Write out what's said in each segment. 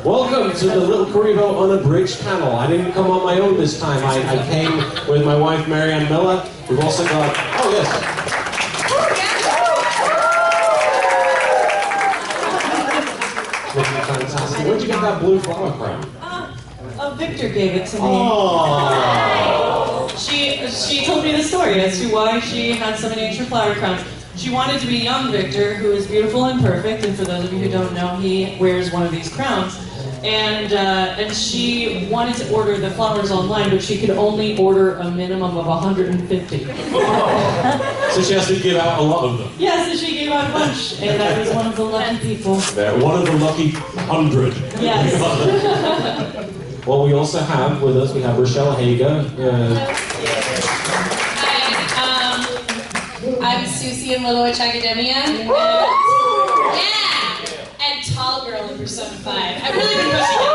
Welcome to the LittleKuriboh Unabridged panel. I didn't come on my own this time. I came with my wife, Marianne Miller. We've also got... Oh, yes. Looking fantastic. Where'd you get that blue flower crown? Victor gave it to me. Oh. She told me the story as to why she had so many extra flower crowns. She wanted to be young Victor, who is beautiful and perfect, and for those of you who don't know, he wears one of these crowns. And she wanted to order the flowers online, but she could only order a minimum of 150. So she has to give out a lot of them? Yeah, so she gave out a bunch, and I was one of the lucky people. They're one of the lucky 100. Yes. Well, we also have with us, we have Rochelle Hager. Hi, I'm Susie in Little Witch Academia. And, and Tall Girl in Persona 5. I've really been pushing it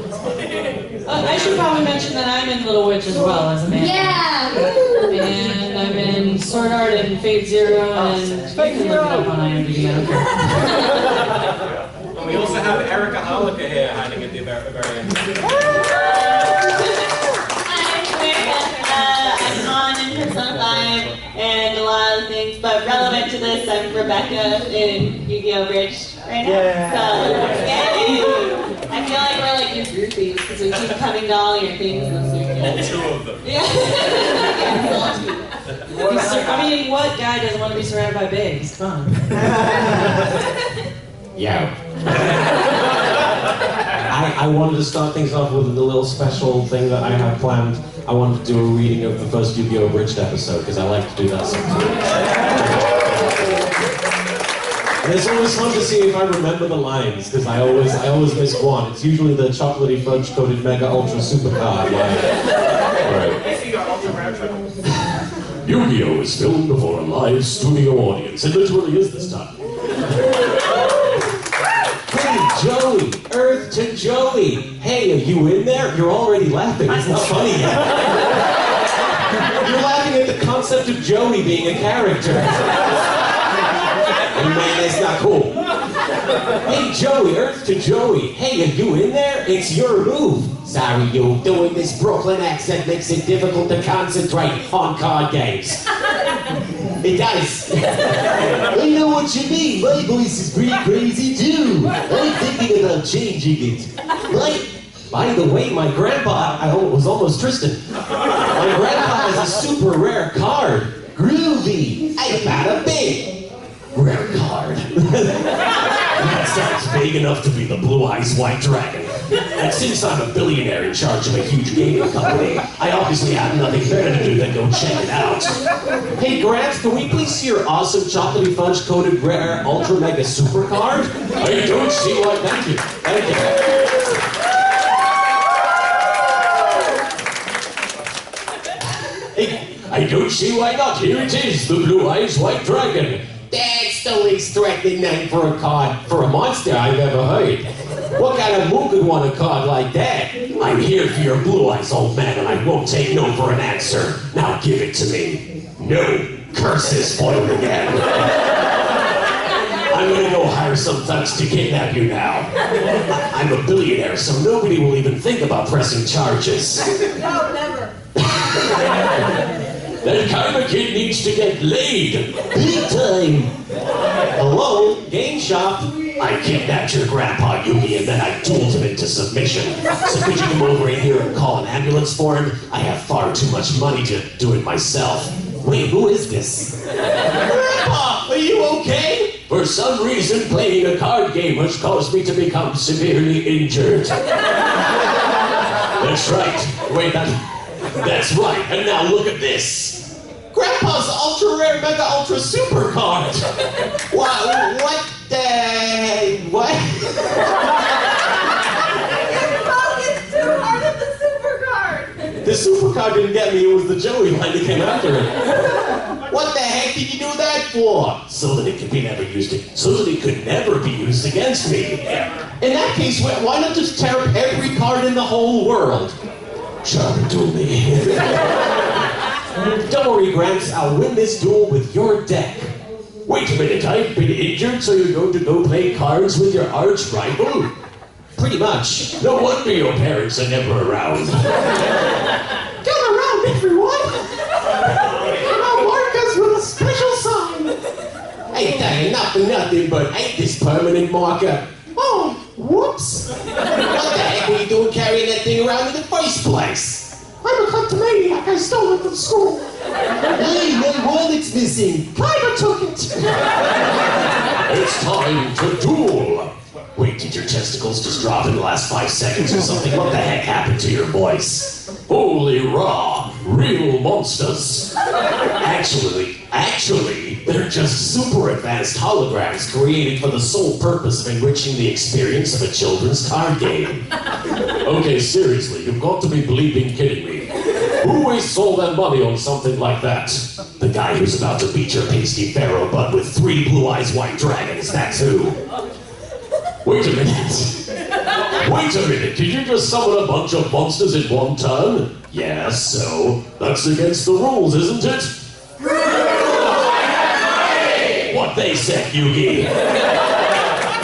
this weekend, so I should probably mention that I'm in Little Witch as well as a man. yeah! And I'm in Sword Art and Fate Zero, and you can look it up on IMDb, I don't care. And we also have Erica Harlicker here hiding at the very end. I'm on in Persona 5 and a lot of things, but relevant to this, I'm Rebecca in Yu-Gi-Oh Abridged right now. So, yay! I feel like we're like your groupies because we keep coming to all your things this weekend. All two of them. Yeah. I mean, what guy doesn't want to be surrounded by babes? Come on. Yeah. I wanted to start things off with a little special thing that I have planned. I wanted to do a reading of the first Yu-Gi-Oh Abridged episode, because I like to do that sometimes. And it's always fun to see if I remember the lines, because I always miss one. It's usually the chocolatey fudge-coated mega ultra super card line. Right. Yu-Gi-Oh is filmed before a live studio audience. It literally is this time. Hey, Joey! Earth to Joey! Hey, are you in there? You're already laughing. It's not funny yet. You're laughing at the concept of Joey being a character. Oh, man, that's not cool. Hey, Joey! Earth to Joey! Hey, are you in there? It's your move. Sorry, you. Doing this Brooklyn accent makes it difficult to concentrate on card games. It does. I know what you mean. My voice is pretty crazy too. I'm thinking about changing it. By the way, my grandpa, I was almost Tristan. My grandpa has a super rare card. Groovy. I got a big rare card. That sounds big enough to be the Blue Eyes White Dragon. And since I'm a billionaire in charge of a huge gaming company, I obviously have nothing better to do than go check it out. Hey, Grant, can we please see your awesome chocolatey fudge-coated rare ultra mega super card? I don't see why. Thank you. Thank you. Hey, I don't see why not. Here it is, the Blue Eyes White Dragon. That's the least threatening name for a card, for a monster I've ever heard. What kind of moon could want a card like that? I'm here for your blue eyes, old man, and I won't take no for an answer. Now give it to me. No. Curses spoiled again. I'm gonna go hire some thugs to kidnap you now. I'm a billionaire, so nobody will even think about pressing charges. No, never. That kind of kid needs to get laid. Big time. Hello, game shop. I kidnapped your grandpa, Yugi, and then I dueled him into submission. So could you come over in here and call an ambulance for him? I have far too much money to do it myself. Wait, who is this? Grandpa, are you okay? For some reason, playing a card game has caused me to become severely injured. That's right. Wait, that's right. And now look at this. Grandpa's ultra rare mega ultra super card. What the? What? You're focused too hard on the super card. The super card didn't get me. It was the Joey line that came after it. What the heck did you do that for? So that it could be never used. So that it could never be used against me. In that case, why not just tear up every card in the whole world? Try to duel me. Don't worry, Gramps. I'll win this duel with your deck. Wait a minute, I've been injured, so you're going to go play cards with your arch rival? Pretty much. No wonder your parents are never around. Come around, everyone! I'm Marcus with a special sign. Ain't that nothing but ain't this permanent marker? Oh, whoops. What the heck were you doing carrying that thing around in the first place? I'm a kleptomaniac. I stole it from school. Hey, my wallet's missing. Kaiba took it. It's time to duel. Wait, did your testicles just drop in the last 5 seconds or something? What the heck happened to your voice? Holy raw, real monsters. Actually, they're just super advanced holograms created for the sole purpose of enriching the experience of a children's card game. Okay, seriously, you've got to be bleeping kidding me. Who wastes all that money on something like that? The guy who's about to beat your pasty pharaoh butt with 3 blue eyes white dragons, that's who. Wait a minute, did you just summon a bunch of monsters in one turn? Yeah, so that's against the rules, isn't it? What they said, Yugi.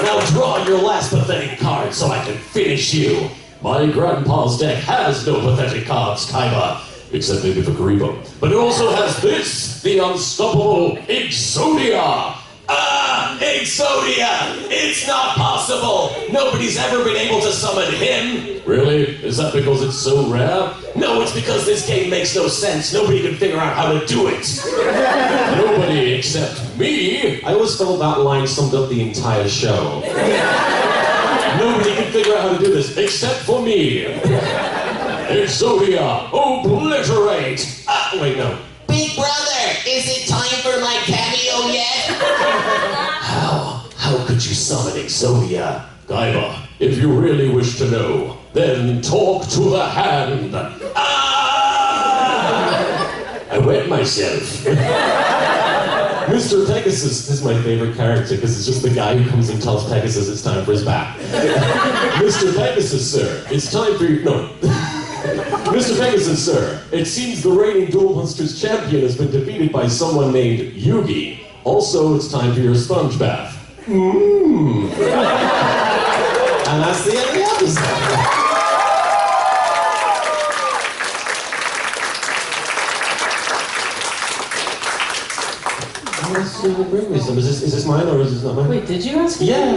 Now draw your last pathetic card so I can finish you. My grandpa's deck has no pathetic cards, Kaiba. Except maybe for Kuriboh. But it also has this, the unstoppable Exodia. Exodia! It's not possible! Nobody's ever been able to summon him! Really? Is that because it's so rare? No, it's because this game makes no sense. Nobody can figure out how to do it. Nobody except me! I always felt that line summed up the entire show. Nobody can figure out how to do this, except for me. Exodia, obliterate! Wait, no. Big brother, is it time for my cameo yet? How could you summon Exodia? Kaiba, if you really wish to know, then talk to the hand. I wet myself. Mr. Pegasus is my favorite character because it's just the guy who comes and tells Pegasus it's time for his bath. Mr. Pegasus, sir, it's time for you. No. Mr. Pegasus, sir, it seems the reigning Duel Monsters champion has been defeated by someone named Yugi. Also, it's time for your sponge bath. And that's the end of the episode. Bring me some. Is this mine or is this not mine? Wait, did you ask me? Yeah.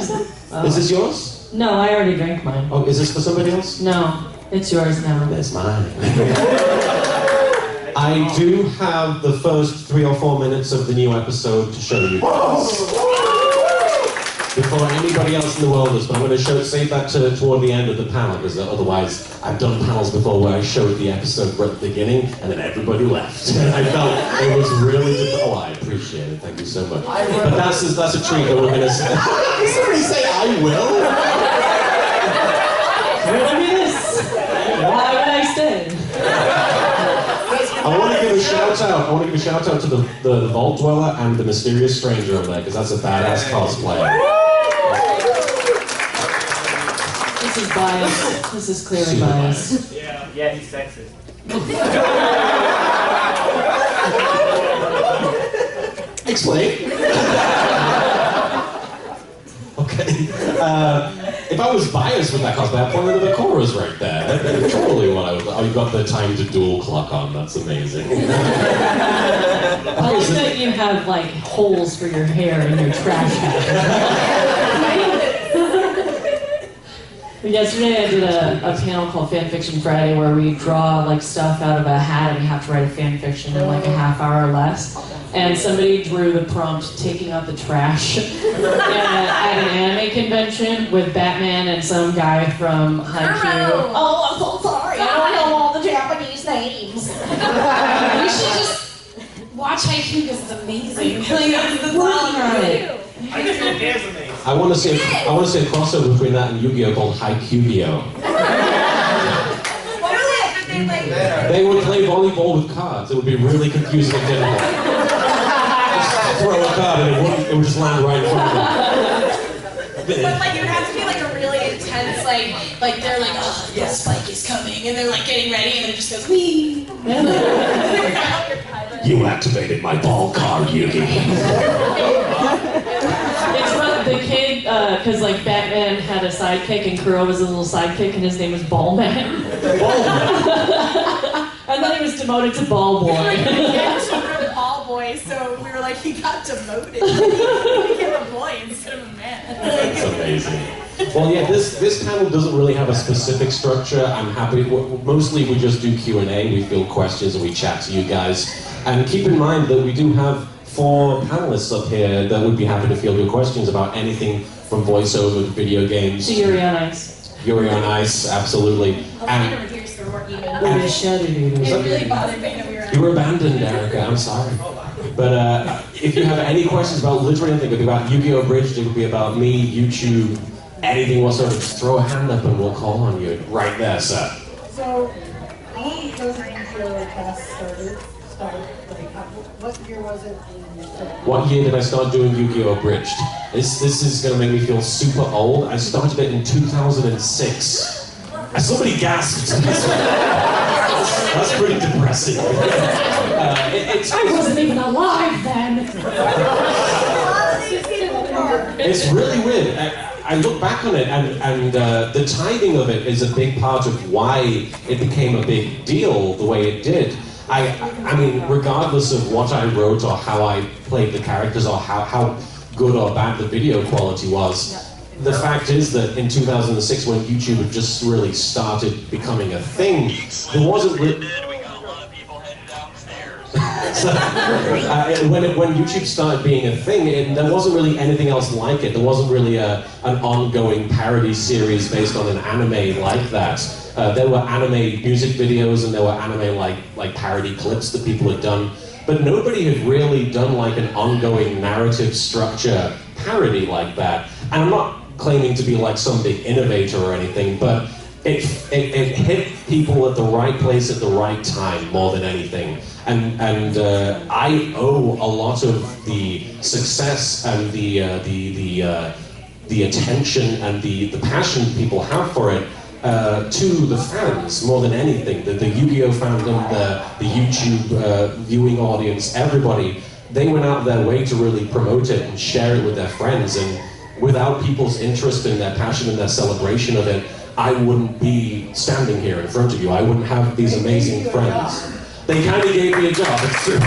Oh. Is this yours? No, I already drank mine. Oh, is this for somebody else? No, it's yours now. That's mine. I do have the first 3 or 4 minutes of the new episode to show you guys. Before anybody else in the world does, but I'm going to save that toward the end of the panel, because otherwise I've done panels before where I showed the episode right at the beginning, and then everybody left. And I felt it was really oh, I appreciate it, thank you so much. But that's a treat that we're going to say. Did somebody say I will? Look at this. Why would I stay? I want to give a shout out to the Vault Dweller and the Mysterious Stranger over there, because that's a badass cosplay. This is biased. This is clearly biased. Yeah, he's sexist. Explain. Okay. If I was biased with that cosplay, I'd point to the chorus right there. That's totally what I was. Oh, you got the time to duel clock on. That's amazing. I like that you have like holes for your hair in your trash hat. Yesterday I did a panel called Fan Fiction Friday where we draw like stuff out of a hat and we have to write a fan fiction in like a half hour or less. And somebody drew the prompt taking out the trash at an anime convention with Batman and some guy from Haikyuu. Oh, I'm so sorry. I don't know all the Japanese names. You should just watch Haikyuu because it's amazing. Like, that's Working on it. Haikyuu is amazing. I want to see a crossover between that and Yu-Gi-Oh called Haikyugio. What are they like? They would play volleyball with cards. It would be really confusing and difficult. Just throw a card and it would just land right in front of them. But like it would have to be like a really intense like they're like, oh, the spike is coming, and they're like getting ready, and then it just goes wee. You activated my ball card, Yugi. It's about the kid, because like Batman had a sidekick and Kuro was a little sidekick and his name was Ballman. And then he was demoted to Ball Boy. Yeah, Ball Boy, so we were like, he got demoted. He became a boy instead of a man. That's amazing. Well, yeah, this panel doesn't really have a specific structure. I'm happy. Mostly we just do Q&A. We field questions and we chat to you guys. And keep in mind that we do have 4 panelists up here that would be happy to field your questions about anything from voiceover to video games. To Yuri on Ice. Yuri on Ice, absolutely. I never hear so weren't even. And It really bothered me that we were. you were abandoned, Erica. I'm sorry. But if you have any questions about literally anything, it could be about Yu-Gi-Oh Abridged, it could be about me, YouTube, anything whatsoever, just throw a hand up and we'll call on you. Right there, sir. So, when does Yu-Gi-Oh cast started? What year was it? What year did I start doing Yu-Gi-Oh Abridged? This is going to make me feel super old. I started it in 2006. Somebody gasped. That's pretty depressing. I wasn't even alive then. It's really weird. I look back on it, and the timing of it is a big part of why it became a big deal the way it did. I mean, regardless of what I wrote or how I played the characters or how good or bad the video quality was, the fact is that in 2006, when YouTube had just really started becoming a thing, there wasn't so, when YouTube started being a thing, there wasn't really anything else like it. There wasn't really an ongoing parody series based on an anime like that. There were anime music videos and there were anime like parody clips that people had done, but nobody had really done like an ongoing narrative structure parody like that. And I'm not claiming to be like some big innovator or anything, but it hit people at the right place at the right time more than anything. And I owe a lot of the success and the attention and the passion people have for it to the fans more than anything. The Yu-Gi-Oh fandom, the YouTube viewing audience, everybody, they went out of their way to really promote it and share it with their friends. And without people's interest and their passion and their celebration of it, I wouldn't be standing here in front of you. I wouldn't have these amazing friends. They kind of gave me a job, it's true.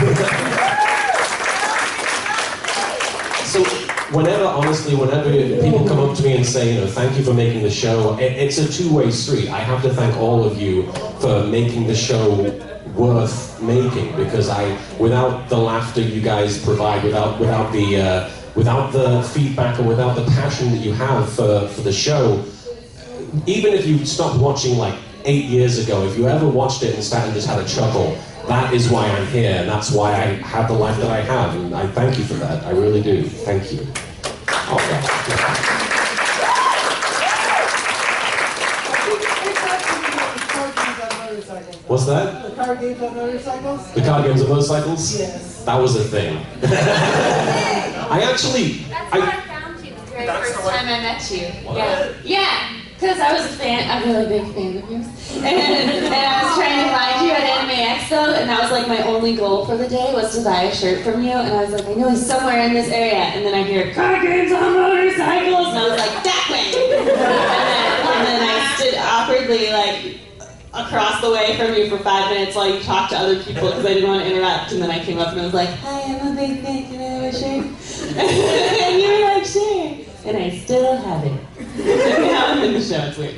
So whenever people come up to me and say, you know, thank you for making the show, it's a two-way street. I have to thank all of you for making the show worth making, because without the laughter you guys provide, without the feedback and without the passion that you have for the show, even if you stopped watching like 8 years ago, if you ever watched it and sat and just had a chuckle, that is why I'm here, and that's why I have the life that I have, and I thank you for that. I really do. Thank you. Okay. What's that? The card games on motorcycles? The card games on motorcycles? Yes. That was a thing. That's what I found you the very first time I met you. Yeah. Yeah. Because I was a really big fan of yours. And I was trying to find you at Anime Expo, and that was like my only goal for the day, was to buy a shirt from you. And I was like, I know he's somewhere in this area. And then I hear, card games on motorcycles! And I was like, that way! And then I stood awkwardly, like, across the way from you for 5 minutes while you talked to other people because I didn't want to interrupt. And then I came up and I was like, hi, I'm a big fan, can I have a shirt? And you were like, sure. And I still have it. Now I'm in the show, it's weird.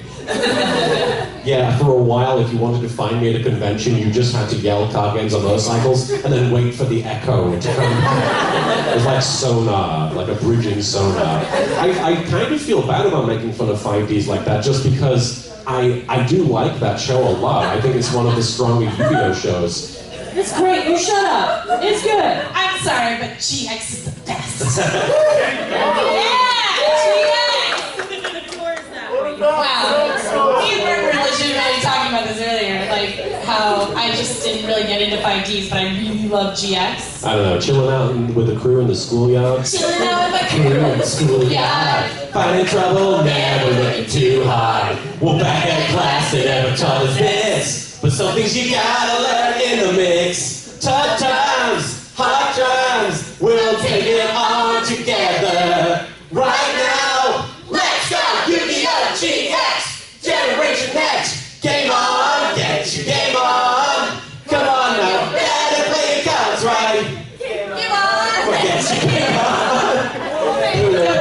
Yeah, for a while, if you wanted to find me at a convention, you just had to yell card games on motorcycles and then wait for the echo to come back. It was like sonar, like a bridging sonar. I kind of feel bad about making fun of 5Ds like that, just because I do like that show a lot. I think it's one of the stronger Yu-Gi-Oh shows. It's great, you shut up. It's good. I'm sorry, but GX is the best. Wow. We were legitimately talking about this earlier, like how I just didn't really get into 5Ds, but I really love GX. I don't know, chilling out with the crew in the schoolyard. Chilling out with my Crew in the schoolyard. Finding trouble, never looking too hard. Well, back at class, they never taught us this. But some things you gotta learn in the mix. Tough times Generation X. Game on, get your game on. Come on now, better play your cards right. Game on! Get your game on.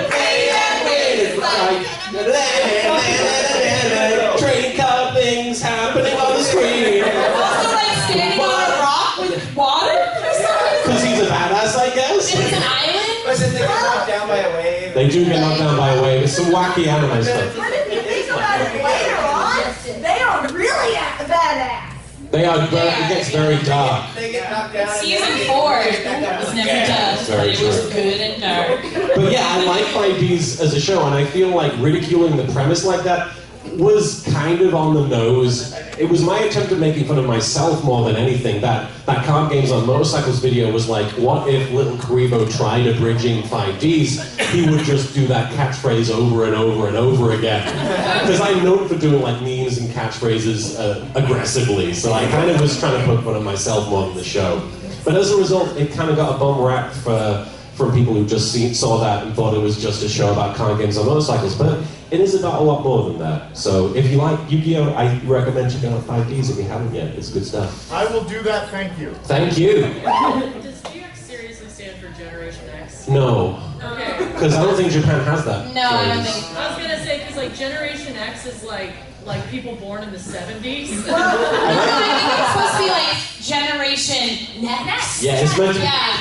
Trading card things happening on the screen. Also, like standing on a rock with water or something? Because he's a badass, I guess. It's an island? Listen, they get knocked down by a wave. They do get knocked down by a wave. It's some wacky anime stuff. But if you think about it later on, they are really badass. They are very, it gets very dark. They get knocked down. Season 4 was never done, but Very it was true. good and dark. But yeah, I like 5Ds as a show, and I feel like ridiculing the premise like that was kind of on the nose. It was my attempt at making fun of myself more than anything. That Card Games on Motorcycles video was like, what if LittleKuriboh tried abridging 5Ds? He would just do that catchphrase over and over and over again. Because I'm known for doing like memes and catchphrases aggressively, so I kind of was trying to poke fun of myself more than the show. But as a result, it kind of got a bum rap from people who just saw that and thought it was just a show about card games on motorcycles, but it is about a lot more than that. So if you like Yu-Gi-Oh, I recommend checking out 5Ds if you haven't yet. It's good stuff. I will do that, thank you. Thank you. Does GX seriously stand for Generation X? No, Okay. because I don't think Japan has that. No, I don't phrase. think. I was gonna say, because like Generation X is like people born in the 70s. No, I think it's supposed to be like Generation Next. Yeah, it's meant to. Yeah,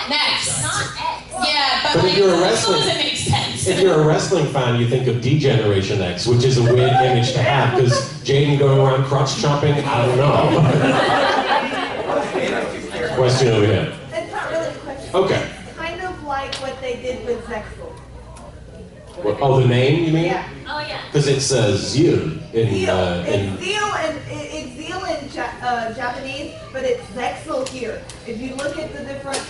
Next. Not X. Yeah, but But like, if you're a this still wrestling- doesn't make sense. If you're a wrestling fan, you think of D-Generation X, which is a weird image to have, because Jaden going around crotch chopping, I don't know. Question over here. It's not really a question. Okay. It's kind of like what they did with Zexel. What, oh, the name, you mean? Yeah. Oh yeah. Because it's Zeal in It's Zeal in Japanese, but it's Zexel here. If you look at the different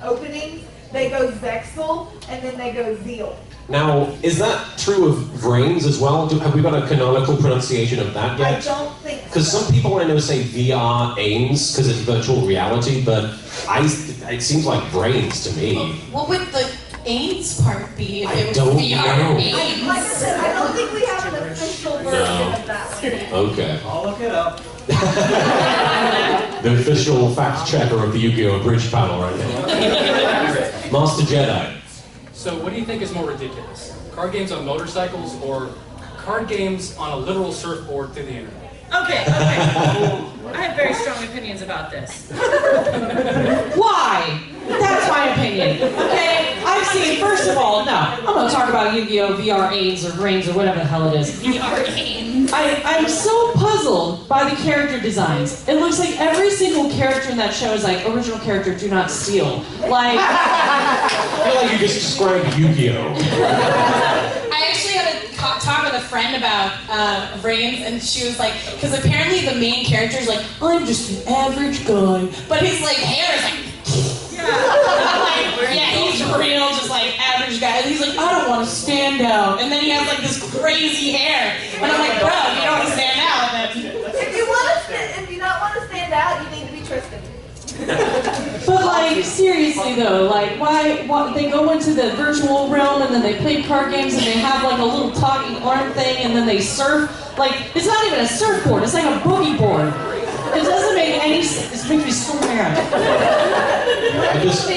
openings, they go Zexel and then they go Zeal. Now, is that true of Vrains as well? Have we got a canonical pronunciation of that I yet? don't think so. Because some people I know say VR AIMS because it's virtual reality, but it seems like Vrains to me. What would the AIDS part be if I it was don't VR know. AIDS? Like I said, I don't think we have an official version of that one. Okay. I'll look it up. The official fact checker of the Yu-Gi-Oh Abridged panel right now. Master Jedi. So what do you think is more ridiculous? Card games on motorcycles or card games on a literal surfboard through the internet? Okay. I have very strong opinions about this. Why? That's my opinion. Okay? I've seen, first of all, no, I'm gonna talk about Yu-Gi-Oh! VR AIDS or Brains or whatever the hell it is. VR AIDS. I'm so puzzled by the character designs. It looks like every single character in that show is like, original character, do not steal. Like, I feel like you just described Yu-Gi-Oh. I actually had a talk with a friend about Vrains, and she was like, because apparently the main character is like, I'm just an average guy, but his like hair is like, yeah, he's real, just like average guy. And he's like, I don't want to stand out, and then he has like this crazy hair, and I'm like, bro, you don't want to stand out. If you don't want to stand out, you need to be Tristan. but like, seriously though, like, why they go into the virtual realm and then they play card games and they have like a little talking arm thing and then they surf. Like, it's not even a surfboard, it's like a boogie board. It doesn't make any sense. It's making me so mad. I just...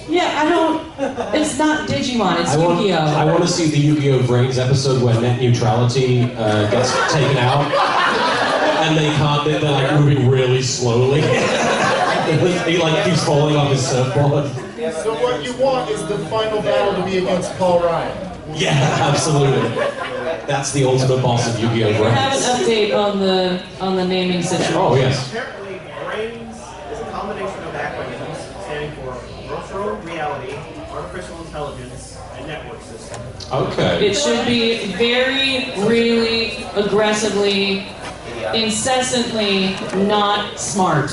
Yeah, I don't. It's not Digimon, it's I Yu-Gi-Oh! want to see the Yu-Gi-Oh! Vrains episode where net neutrality gets taken out, and they're like moving really slowly. He like keeps falling off his surfboard. So what you want is the final battle to be against Paul Ryan. Yeah, absolutely. That's the ultimate boss of Yu-Gi-Oh! We have an Vrains. update on the naming situation. Oh yes. Apparently, Brains is a combination of acronyms standing for virtual reality, artificial intelligence, and network system. Okay. It should be very, really, aggressively, incessantly not smart.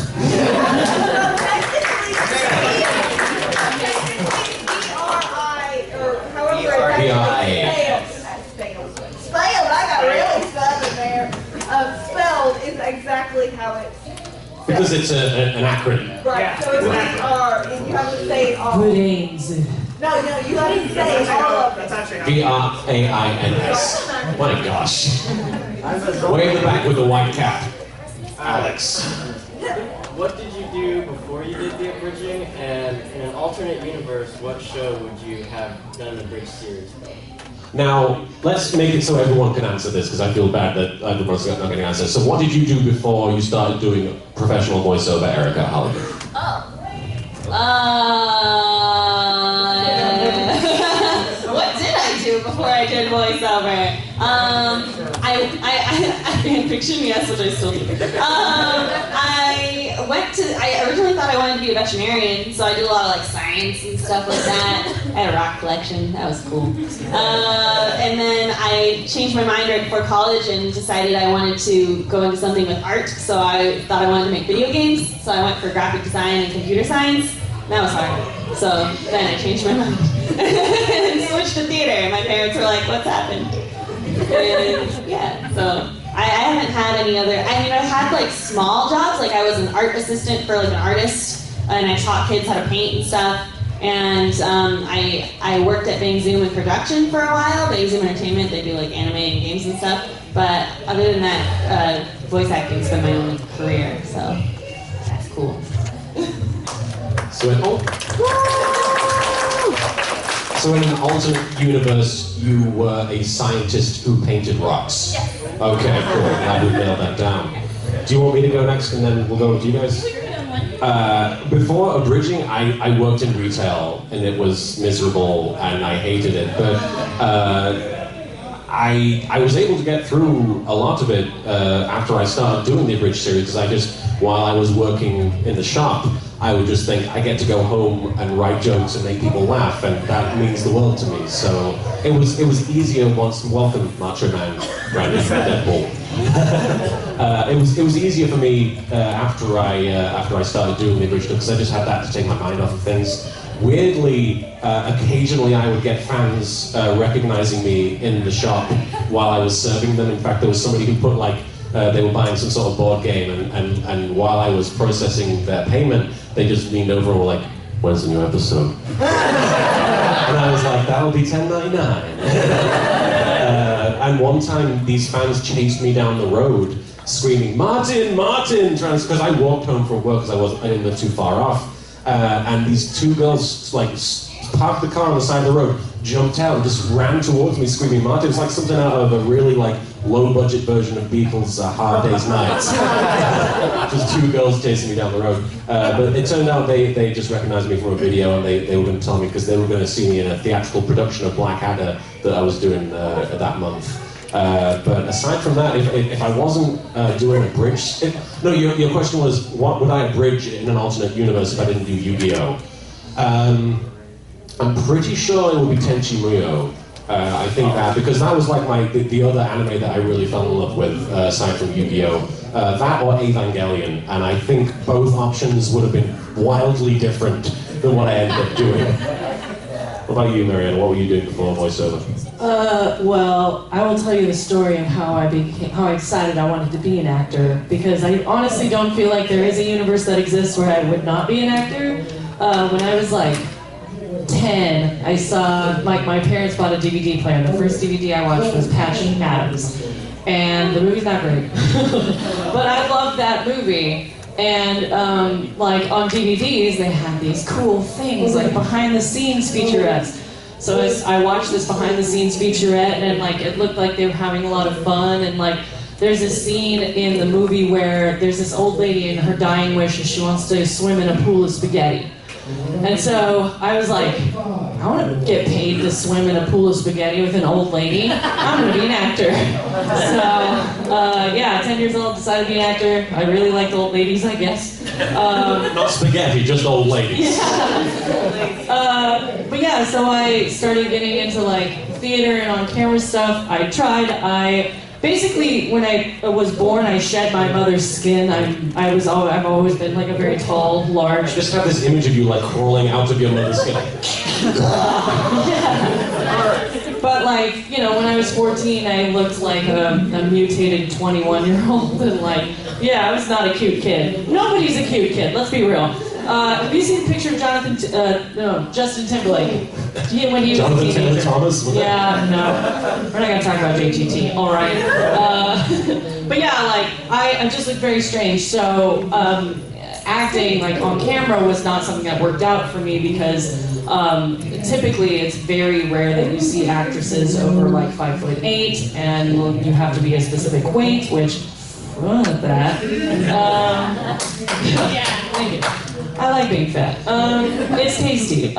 B-R-I, or however spelled, I got really southern there. Spelled is exactly how it's Because it's an acronym. right. So it's like R, and you have to say it all. Brains. No, you have to say all of That's actually how V-R-A-I-N-S. My gosh. Way in the back with the white cap. Alex. What did you do before you did the abridging? And in an alternate universe, what show would you have done the bridge series from? Now, let's make it so everyone can answer this, because I feel bad that everyone's not going to answer. So what did you do before you started doing professional voiceover, Erica Halligan? What did I do before I did voiceover? I fan fiction, yes, which I still do. I originally thought I wanted to be a veterinarian, so I did a lot of like science and stuff like that. I had a rock collection, that was cool. And then I changed my mind right before college and decided I wanted to go into something with art, so I thought I wanted to make video games, so I went for graphic design and computer science. That was hard. So then I changed my mind and switched to theater. My parents were like, what's happened? And yeah, so I haven't had any other, I mean, I had like small jobs, like I was an art assistant for like an artist, and I taught kids how to paint and stuff. And I worked at Bang Zoom in production for a while. Bang Zoom Entertainment, they do like anime and games and stuff. But other than that, voice acting's been my only career, so that's cool. So in an alternate universe, you were a scientist who painted rocks? Yes. Okay, cool. Glad we nailed that down. Do you want me to go next, and then we'll go with you guys? Before abridging, I worked in retail, and it was miserable, and I hated it. But I was able to get through a lot of it after I started doing the abridged series, because while I was working in the shop, I would just think, I get to go home and write jokes and make people laugh, and that means the world to me. So it was easier once. Welcome, Macho Man, Brandon, Deadpool. It was easier for me after I started doing the abridged, because I just had that to take my mind off of things. Weirdly, occasionally I would get fans recognizing me in the shop while I was serving them. In fact, there was somebody who put they were buying some sort of board game, and while I was processing their payment, they just leaned over and were like, "When's the new episode?" And I was like, "That'll be $10.99." And one time, these fans chased me down the road, screaming, "Martin, Martin!" Because I walked home from work because I didn't live too far off. And these two girls parked the car on the side of the road, jumped out, and just ran towards me screaming, "Martin!" It was like something out of a really low-budget version of Beatles' Hard Day's Nights. Just two girls chasing me down the road. But it turned out they just recognized me from a video, and they were going to tell me, because they were going to see me in a theatrical production of Blackadder that I was doing that month. But aside from that, if I wasn't doing a bridge... your question was, what would I abridge in an alternate universe if I didn't do Yu-Gi-Oh? I'm pretty sure it would be Tenchi Muyo. I think that, because that was like the other anime that I really fell in love with, aside from Yu-Gi-Oh! That or Evangelion, and I think both options would have been wildly different than what I ended up doing. What about you, Marianne? What were you doing before voiceover? Well, I will tell you the story of how I decided I wanted to be an actor, because I honestly don't feel like there is a universe that exists where I would not be an actor. When I was 10, I saw, my parents bought a DVD player. The first DVD I watched was Patch Adams, and the movie's not great, but I loved that movie. And on DVDs, they had these cool things like behind-the-scenes featurettes. So as I watched this behind-the-scenes featurette, and it looked like they were having a lot of fun, and there's a scene in the movie where there's this old lady, and her dying wish is she wants to swim in a pool of spaghetti. And so I was like, I want to get paid to swim in a pool of spaghetti with an old lady. I'm going to be an actor. So, 10 years old, decided to be an actor. I really liked old ladies, I guess. Not spaghetti, just old ladies. Yeah. So I started getting into theater and on-camera stuff. Basically, when I was born, I shed my mother's skin. I've always been a very tall, large. I just have this image of you crawling out of your mother's skin. But when I was 14, I looked like a mutated 21-year-old, and I was not a cute kid. Nobody's a cute kid. Let's be real. Have you seen the picture of Justin Timberlake? When he was a Jonathan Taylor teenager? Thomas? Yeah, no. We're not gonna talk about JTT. All right. But yeah, like I just look very strange. So acting like on camera was not something that worked out for me because typically it's very rare that you see actresses over like 5'8", and you have to be a specific weight, which that. Yeah. Thank you. I like being fat. It's tasty. You're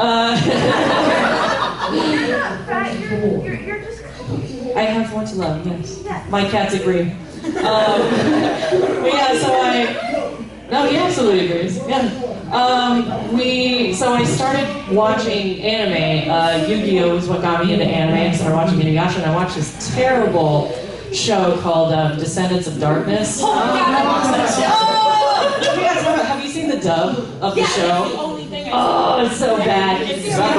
not fat, you're just I have what to love, yes. My cats agree. But yeah, so no, he absolutely agrees. Yeah. So I started watching anime. Yu-Gi-Oh was what got me into anime. I started watching Inuyasha, and I watched this terrible show called Descendants of Darkness. Oh my god, I watched that show! You guys have you seen the dub of the show? That's the only thing Oh, it's so bad. Is that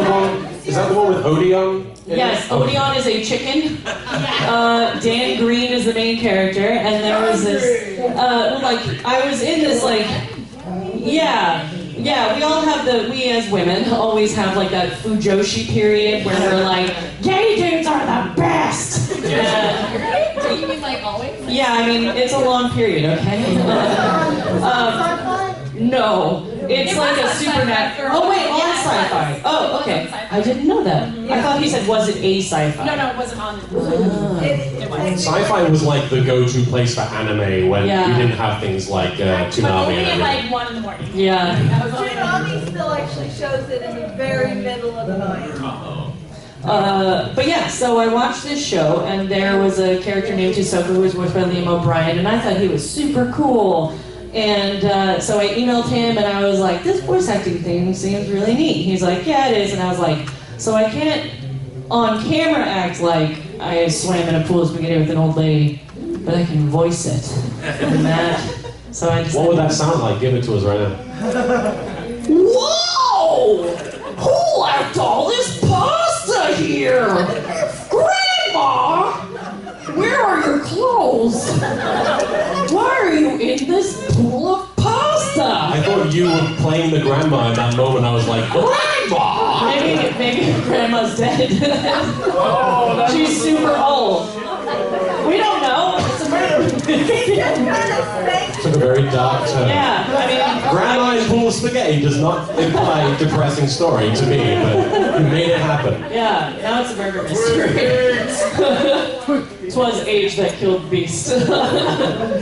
the one with Odeon? Yes, Odeon is a chicken. Dan Green is the main character, and there was this, I was in this, we as women always have like that Fujoshi period where we're like, gay dudes are the best! You mean like always? Yeah, I mean, it's a long period, okay? No. It's like a supernatural. Oh wait, on sci-fi. Oh, okay. I didn't know that. I thought he said, was it a sci-fi? No, it wasn't on. It was. Sci-fi was like the go-to place for anime when you didn't have things like Toonami But only and at everything. like 1 in the morning. Yeah. Toonami still actually shows it in the very middle of the night. But yeah, so I watched this show, and there was a character named Tusoka who was voiced by Liam O'Brien, and I thought he was super cool. And so I emailed him, and I was like, this voice acting thing seems really neat. He's like, yeah, it is. And I was like, so I can't on camera act like I swam in a pool of spaghetti with an old lady, but I can voice it. And that, so I just... What would that sound like? Give it to us right now. Whoa! Who left all this pasta here? Grandma! Where are your clothes? Why are you in this pool of pasta? I thought you were playing the grandma in that moment. I was like, Grandma! Maybe Grandma's dead. She's super old. We don't know. It's a murder. Took a very dark turn. Yeah, I mean... Grandma in pool of spaghetti does not imply a depressing story to me, but you made it happen. Yeah, now it's a murder mystery. Twas age that killed beast.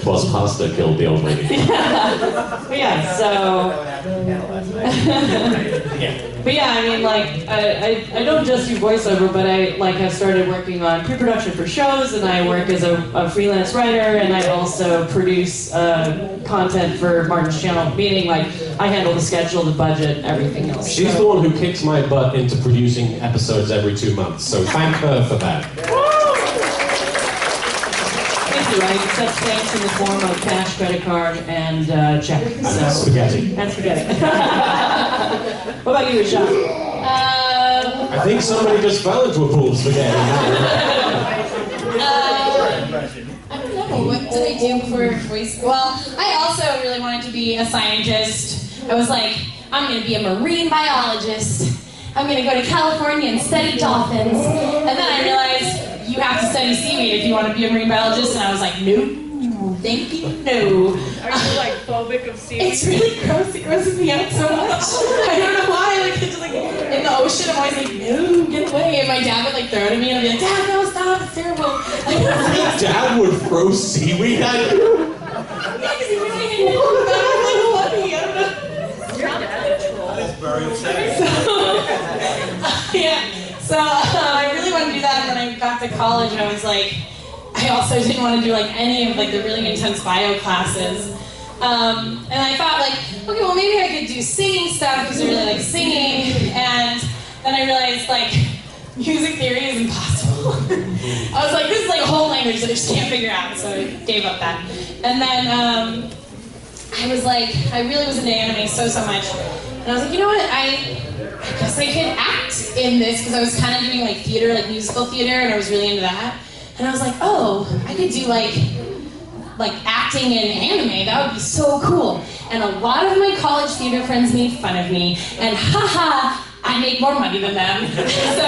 Plus pasta killed the old lady. Yeah. But yeah, so... But yeah, I mean, like, I don't just do voiceover, but I've started working on pre-production for shows, and I work as a freelance writer, and I also produce content for Martin's channel, meaning, like, I handle the schedule, the budget, everything else. She's the one who kicks my butt into producing episodes every 2 months, so thank her for that. Right, accepts thanks in the form of cash, credit card, and check. And spaghetti. And spaghetti. What about you, Isha? I think somebody just fell into a pool of spaghetti. I don't know. What did I do before voice? Well, I also really wanted to be a scientist. I was like, I'm going to be a marine biologist. I'm going to go to California and study dolphins. And then I realized you have to study seaweed if you want to be a marine biologist. And I was like, no, thank you, no. Are you like phobic of seaweed? It's really gross. It grosses me out so much. I don't know why. Like, it's like in the ocean, I'm always like, no, get away. And my dad would like throw it at me, and I'd be like, Dad, no, stop. It's terrible. Your dad would throw seaweed at you? Yeah, because he really hated it. But I'm like, funny. I don't know. Your dad's troll. That is very upsetting. Yeah. So I really wanted to do that, and then I got to college, and I was like, I also didn't want to do like any of like the really intense bio classes. And I thought like, okay, well maybe I could do singing stuff because I really like singing. And then I realized like music theory is impossible. I was like, this is like a whole language that I just can't figure out, so I gave up that. And then I was like, I really was into anime so much. And I was like, you know what, I guess I could act in this because I was kind of doing like theater, like musical theater, and I was really into that. And I was like, oh, I could do like like acting in anime. That would be so cool. And a lot of my college theater friends made fun of me, and haha, I make more money than them. So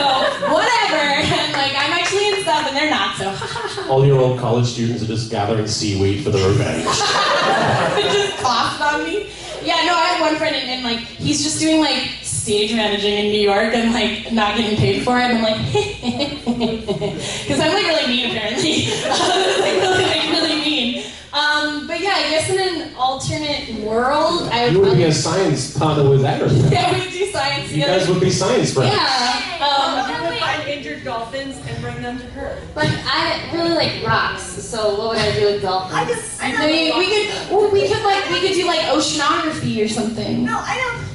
whatever. And like I'm actually in stuff and they're not, so haha. All your old college students are just gathering seaweed for their revenge. They just coughed on me. Yeah, no, I had one friend and like he's just doing like stage managing in New York and like not getting paid for it. And I'm like, because I'm like really mean apparently. like really mean. But yeah, I guess in an alternate world, I would. You would be a science partner with Erica. Yeah, we do science You together. guys would be science friends. Yeah. You would find injured dolphins and bring them to her. But I really like rocks, so what would I do with dolphins? I mean, we could do like oceanography or something. No, I don't.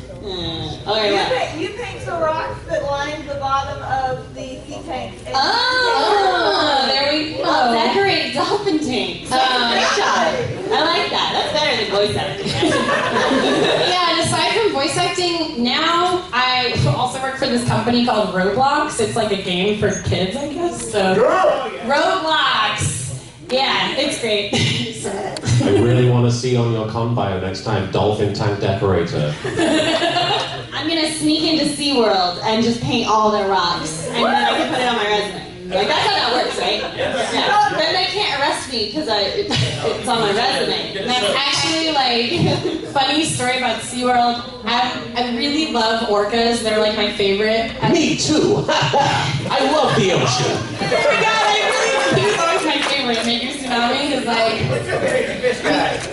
Okay, yeah. You paint the rocks that line the bottom of the sea tanks. Oh, there we go. Oh, decorate dolphin tanks. Great job. I like that. That's better than voice acting. Yeah, and aside from voice acting, now I also work for this company called Roblox. It's like a game for kids, I guess. So Roblox. Yeah, it's great. I really want to see on your con bio next time, dolphin tank decorator. I'm gonna sneak into SeaWorld and just paint all their rocks, and then I can put it on my resume. Like that's how that works, right? Yeah. Then they can't arrest me because it's on my resume. And that's actually like funny story about SeaWorld. I really love orcas. They're like my favorite. Me too. I love the ocean. Oh my god, I really do. It's always my favorite. Make your tsunami is like.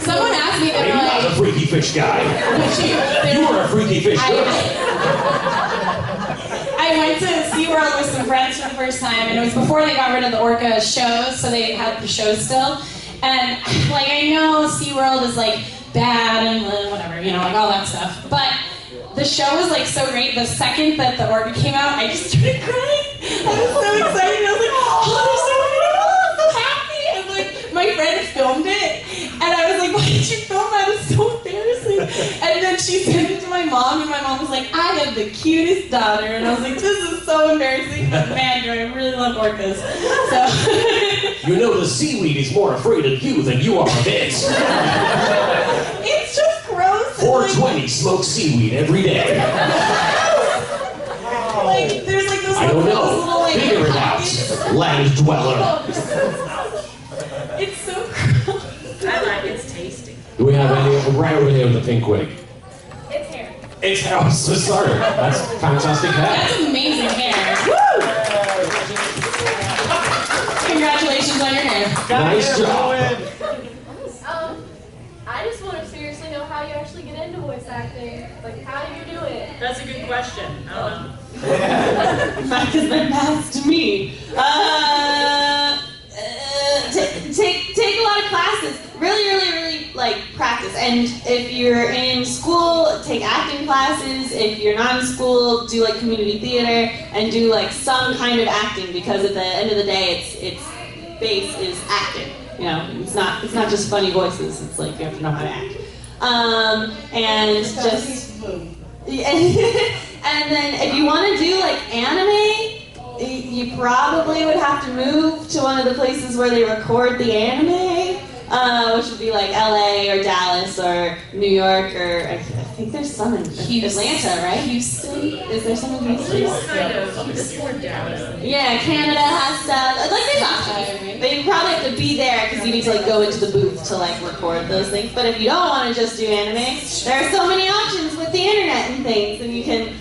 Someone asked me, they were I'm like, not a freaky fish guy. You are a freaky fish girl. I went to SeaWorld with some friends for the first time, and it was before they got rid of the orca shows, so they had the shows still. And like I know SeaWorld is like bad and whatever, you know, like all that stuff. But the show was like so great. The second that the orca came out, I just started crying. I was so excited. I was like, oh, they're so beautiful. I'm so happy. And like my friend filmed it, and I was like, why did you film that? It's so embarrassing. And then she sent it to my mom, and my mom was like, I have the cutest daughter. And I was like, this is so embarrassing. But man, do I really love orcas. So. You know the seaweed is more afraid of you than you are of it. It's just gross. 420 smoke seaweed every day. Like, there's like those I don't know. little like Figure it pockets. out, land dweller. It's so gross. I like it. It's tasty. Do we have any right over here with the pink wig? It's hair. It's hair. I'm so sorry. That's fantastic hair. That's amazing hair. Woo! Congratulations on your hair. Nice job. I just want to seriously know how you actually get into voice acting. Like, how do you do it? That's a good question. I don't know. Mike has been passed to me. Take a lot of classes. Really, like, practice. And if you're in school, take acting classes. If you're not in school, do, like, community theater and do, like, some kind of acting, because at the end of the day, its base is acting. You know, it's not just funny voices. It's like you have to know how to act. And just... And then if you want to do, like, anime, you probably would have to move to one of the places where they record the anime, which would be like LA or Dallas or New York, or I think there's some in Atlanta, right? Houston? Is there some in Houston? Kind of. It's more Dallas. Yeah, Canada has stuff. Like there's options. But you probably have to be there because you need to like go into the booth to like record those things. But if you don't want to just do anime, there are so many options with the internet and things, and you can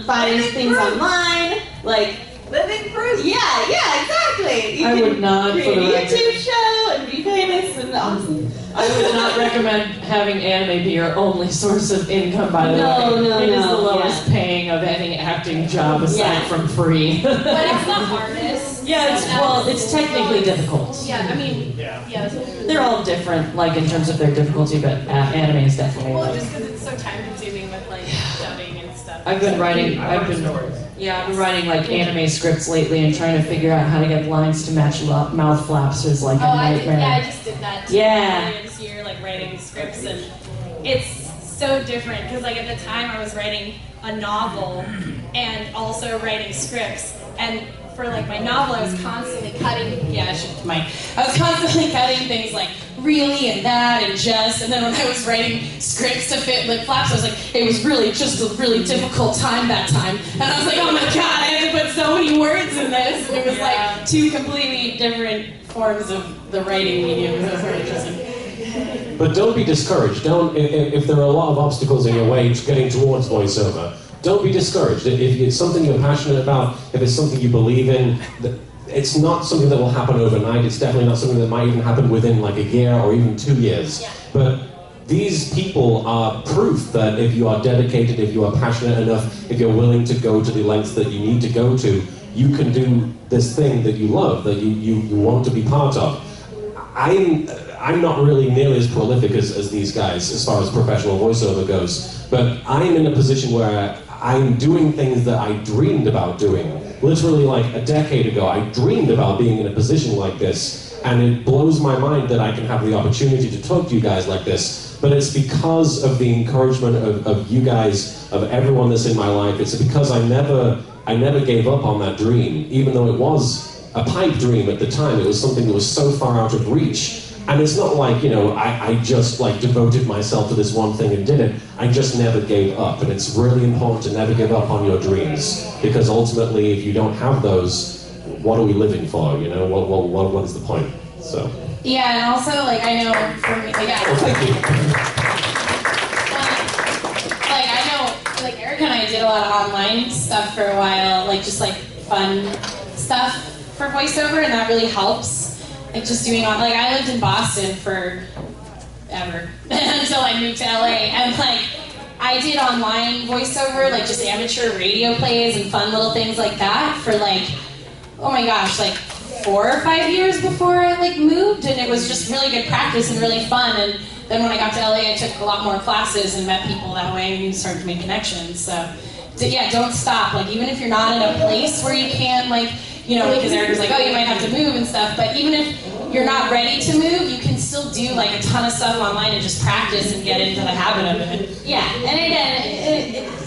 find things online, like. Living proof. Yeah, exactly. You I can would not, create for the a record. YouTube show and be famous and awesome. I would not recommend having anime be your only source of income, by the way. No, It is the no, lowest paying of any acting job aside from free. But it's the hardest. Yeah, it's technically difficult. Yeah, I mean, They're all different, like in terms of their difficulty, but anime is definitely. well, just because it's so time consuming with like dubbing and stuff. I've been writing like anime scripts lately and trying to figure out how to get lines to match mouth flaps is like a nightmare. I just did that earlier this year, like writing scripts, and it's so different because like at the time I was writing a novel and also writing scripts, and for like my novel, I was constantly cutting. Yeah, I was constantly cutting things like really and that and just. And then when I was writing scripts to fit lip flaps, I was like, it was really just a really difficult time that time. And I was like, oh my god, I have to put so many words in this. And it was like two completely different forms of the writing medium. It was very interesting. But don't be discouraged. If there are a lot of obstacles in your way getting towards voiceover, don't be discouraged. If it's something you're passionate about, if it's something you believe in, it's not something that will happen overnight. It's definitely not something that might even happen within like a year or even 2 years. Yeah. But these people are proof that if you are dedicated, if you are passionate enough, if you're willing to go to the lengths that you need to go to, you can do this thing that you love, that you want to be part of. I'm not really nearly as prolific as these guys as far as professional voiceover goes, but I'm in a position where I'm doing things that I dreamed about doing. Literally like a decade ago, I dreamed about being in a position like this, and it blows my mind that I can have the opportunity to talk to you guys like this. But it's because of the encouragement of you guys, of everyone that's in my life. It's because I never gave up on that dream, even though it was a pipe dream at the time. It was something that was so far out of reach. And it's not like, you know, I just like devoted myself to this one thing and did it. I just never gave up. And it's really important to never give up on your dreams, because ultimately, if you don't have those, what are we living for? You know, what is the point? So. Yeah, and also, like, I know for me, yeah. Well, thank you. Like, I know, like, Erica and I did a lot of online stuff for a while, like, just like fun stuff for voiceover, and that really helps. Like, just doing like, I lived in Boston for ever until I moved to LA, and like, I did online voiceover, like just amateur radio plays and fun little things like that for like, oh my gosh, like 4 or 5 years before I like moved, and it was just really good practice and really fun. And then when I got to LA, I took a lot more classes and met people that way, and you started to make connections. So yeah, don't stop. Like, even if you're not in a place where you can, like, you know, because Eric was like, oh, you might have to move and stuff, but even if you're not ready to move, you can still do like a ton of stuff online and just practice and get into the habit of it. Yeah, and again,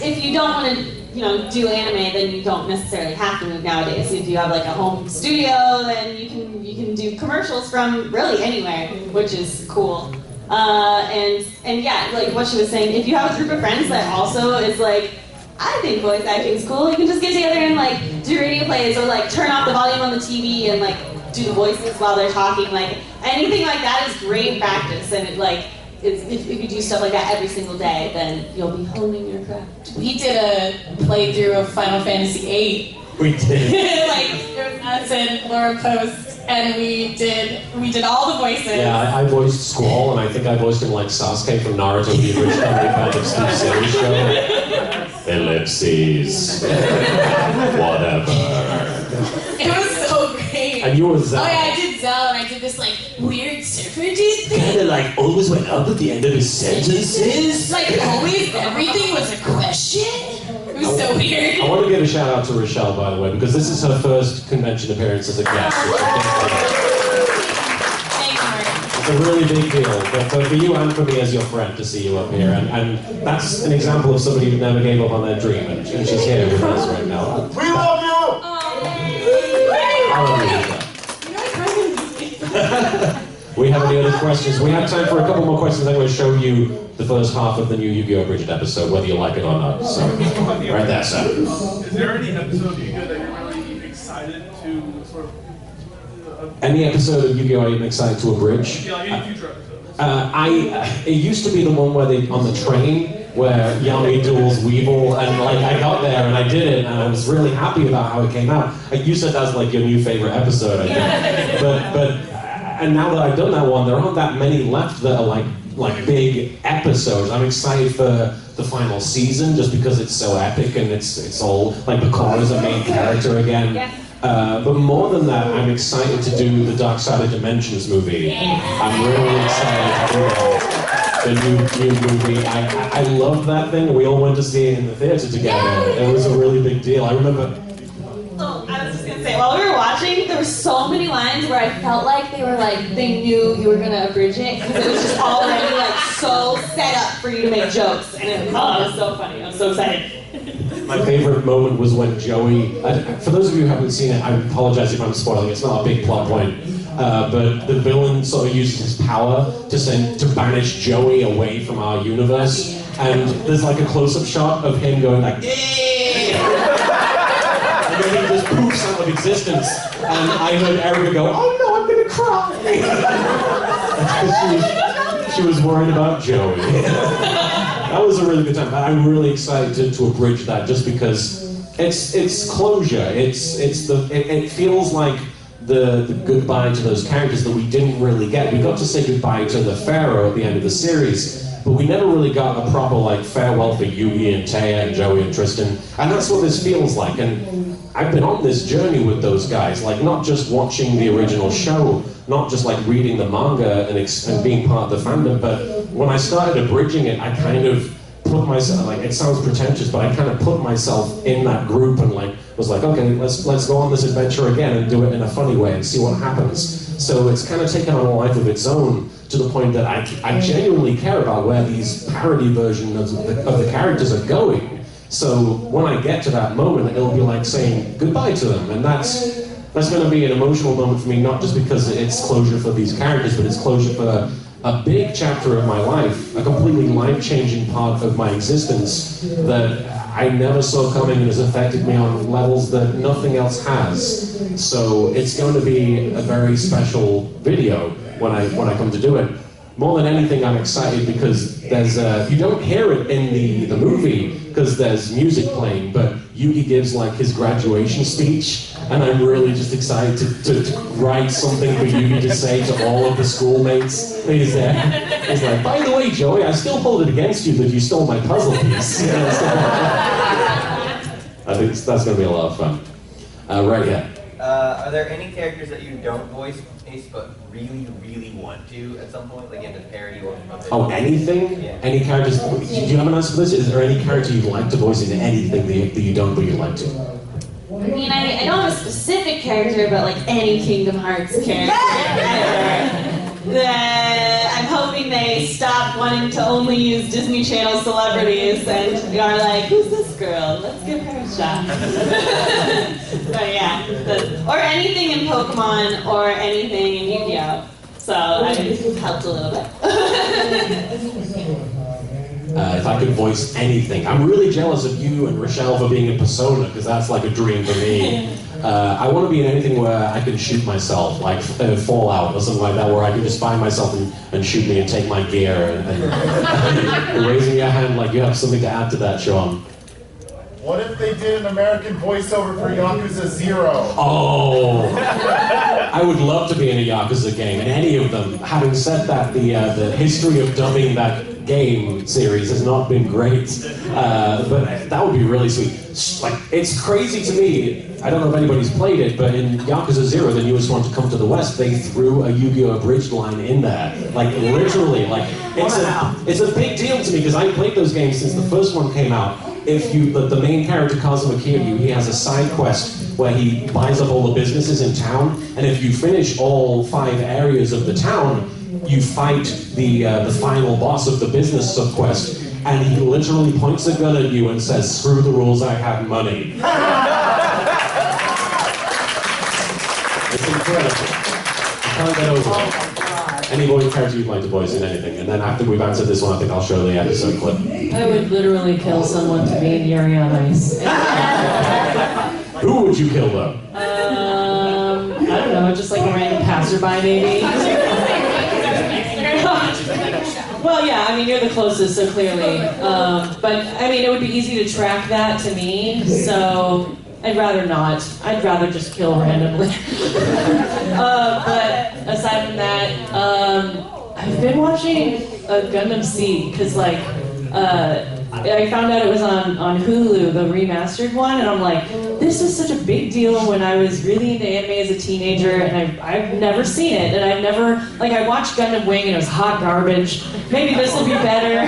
if you don't want to, you know, do anime, then you don't necessarily have to move nowadays. If you have like a home studio, then you can do commercials from really anywhere, which is cool. And yeah, like what she was saying, if you have a group of friends that also is like, I think voice acting is cool, you can just get together and like do radio plays, or like turn off the volume on the TV and like do the voices while they're talking. Like, anything like that is great practice, and it like, if you do stuff like that every single day, then you'll be honing your craft. We did a playthrough of Final Fantasy VIII. We did. Like, it was us and Laura Post, and we did all the voices. Yeah, I voiced Squall, and I think I voiced him like Sasuke from Naruto, the original kind of Steve Series show. Ellipses. Whatever. It was so great. And you were Zell. Oh yeah, I did Zell, and I did this like weird surfer dude thing. Kinda like always went up at the end of his sentences. Like, always everything was a question. It was so weird. I want to give a shout out to Rochelle, by the way, because this is her first convention appearance as a guest. Which it's a really big deal, but for you and for me as your friend to see you up here, and that's an example of somebody who never gave up on their dream, and she's here with us right now. We love you! I love you. We have any other questions? We have time for a couple more questions. I'm going to show you the first half of the new Yu-Gi-Oh Abridged episode, whether you like it or not. So, right there, sir. Is there any episode of Yu-Gi-Oh that you're really excited to sort of... Any episode of Yu-Gi-Oh I'm excited to abridge? Yeah, any future episodes. It used to be the one where they, on the train, where Yami duels Weevil, and like I got there and I did it, and I was really happy about how it came out. You said that's like your new favorite episode, I think. And now that I've done that one, there aren't that many left that are like big episodes. I'm excited for the final season just because it's so epic, and it's all like Bakura is a main character again. Yeah. But more than that, I'm excited to do the Dark Side of Dimensions movie. Yeah. I'm really excited to do that. The new movie. I love that thing. We all went to see it in the theater together. It was a really big deal. I remember. Oh, I was just gonna say, while we were watching, there were so many lines where I felt like they knew you were gonna abridge it, because it was just already like so set up for you to make jokes, and it was so funny. I was so excited. My favorite moment was when Joey, for those of you who haven't seen it, I apologize if I'm spoiling, it's not a big plot point, but the villain sort of uses his power to banish Joey away from our universe, and there's like a close-up shot of him going like, yeah! And then he just poofs out of existence, and I heard Erica go, oh no, I'm gonna cry! she was worried about Joey. That was a really good time. I'm really excited to abridge that just because it's closure. It feels like the goodbye to those characters that we didn't really get. We got to say goodbye to the Pharaoh at the end of the series, but we never really got a proper like farewell for Yugi and Taya and Joey and Tristan, and that's what this feels like. And I've been on this journey with those guys, like not just watching the original show, not just like reading the manga and being part of the fandom, but when I started abridging it, I kind of put myself, like it sounds pretentious, but I kind of put myself in that group and like was like, okay, let's go on this adventure again and do it in a funny way and see what happens. So it's kind of taken on a life of its own to the point that I genuinely care about where these parody versions of the characters are going. So when I get to that moment, it'll be like saying goodbye to them, and that's going to be an emotional moment for me, not just because it's closure for these characters, but it's closure for a big chapter of my life, a completely life-changing part of my existence that I never saw coming and has affected me on levels that nothing else has. So it's going to be a very special video when I come to do it. More than anything, I'm excited because there's you don't hear it in the movie because there's music playing, but Yugi gives like his graduation speech, and I'm really just excited to write something for Yugi to say to all of the schoolmates. He's there. He's like, by the way, Joey, I still hold it against you that you stole my puzzle piece. I think that's going to be a lot of fun. Right here. Are there any characters that you don't voice but really, really want to at some point, like in a parody or something? Oh, anything? Yeah. Any characters? Do you have an answer for this? Is there any character you'd like to voice in anything that you don't but you'd like to? I mean, I don't have a specific character, but like any Kingdom Hearts character ever. I'm hoping they stop wanting to only use Disney Channel celebrities and are like, who's this girl? Let's give her a shot. But yeah, or anything in Pokemon or anything in Yu-Gi-Oh. So I helped a little bit. If I could voice anything, I'm really jealous of you and Rochelle for being in Persona because that's like a dream for me. I want to be in anything where I can shoot myself, like Fallout or something like that, where I can just find myself and shoot me and take my gear and raising your hand like you have something to add to that, Sean. What if they did an American voiceover for Yakuza 0? Oh, I would love to be in a Yakuza game, in any of them. Having said that, the history of dubbing that game series has not been great, but that would be really sweet. Like, it's crazy to me, I don't know if anybody's played it, but in Yakuza 0, the newest one to come to the West, they threw a Yu-Gi-Oh Abridged line in there. Like, literally, like, it's a big deal to me, because I played those games since the first one came out. If you, the main character, Kazuma Kiryu, he has a side quest where he buys up all the businesses in town, and if you finish all 5 areas of the town, you fight the final boss of the business subquest, and he literally points a gun at you and says, "Screw the rules, I have money." It's incredible. I can't get over it. Any voice character you'd like to voice in anything, and then after we've answered this one, I think I'll show the episode clip. I would literally kill someone to be in Yuri on Ice. Who would you kill, though? I don't know, just like a random passerby, maybe. Well, yeah, I mean, you're the closest, so clearly. But, I mean, it would be easy to track that to me, so I'd rather not. I'd rather just kill randomly. But aside from that, I've been watching Gundam Seed, because, like, I found out it was on Hulu, the remastered one, and I'm like, this was such a big deal when I was really into anime as a teenager, and I've never seen it, and I've never, like, I watched Gundam Wing and it was hot garbage. Maybe this will be better.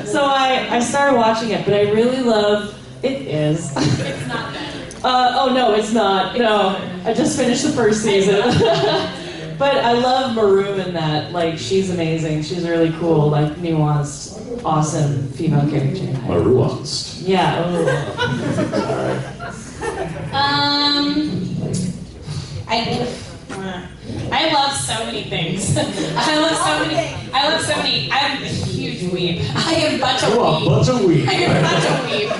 So I started watching it, but I really love, it is. It's not better. Oh no, it's not, no. I just finished the first season. But I love Maru in that. Like, she's amazing. She's really cool, like, nuanced, awesome female character. Maruanced. Yeah. I love so many things. I love so many. I'm a huge weeb. I am bunch of weeb. I am bunch of weeb.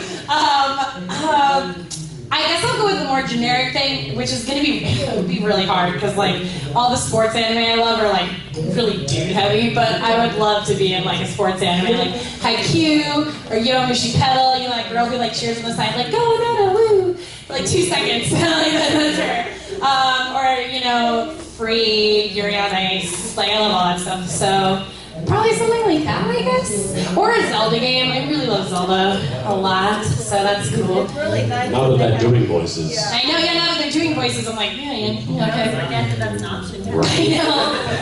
I guess I'll go with the more generic thing, which is gonna be really hard because like all the sports anime I love are like really dude heavy, but I would love to be in like a sports anime like Haikyuu or Yomushi Pedal, you know, like girl who like cheers on the side like go no woo for like 2 seconds. Like, that's her. Or you know, Free, Yuri on Ice, like I love all that stuff. So probably something like that, I guess. Or a Zelda game. I really love Zelda a lot, so that's cool. It's really nice. Now that they're doing voices. I know, yeah, now that they're doing voices, I'm like, okay. Forget that that's an option. I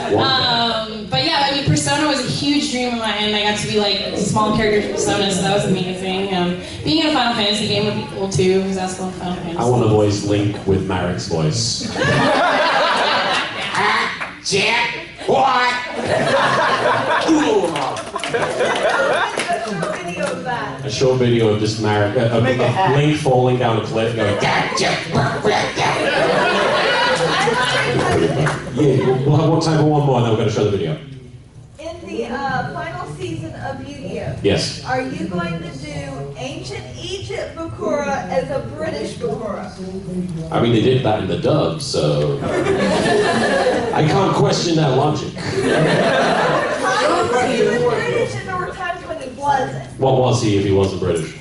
know. But yeah, I mean, Persona was a huge dream of mine. I got to be like small character Persona, so that was amazing. Being in a Final Fantasy game would be cool too, because that's what Final Fantasy. I want to voice Link with Marek's voice. Jack, what? A short video of just Marek, of Link falling down a cliff going, yeah, we'll have time for one more and then we're going to show the video. In the final season of Yu-Gi-Oh! Yes. Are you going to do Ancient Egypt Bakura as a British Bakura? I mean, they did that in the dub, so I can't question that logic. Times when he was British and there were times when he wasn't. What was he if he wasn't British?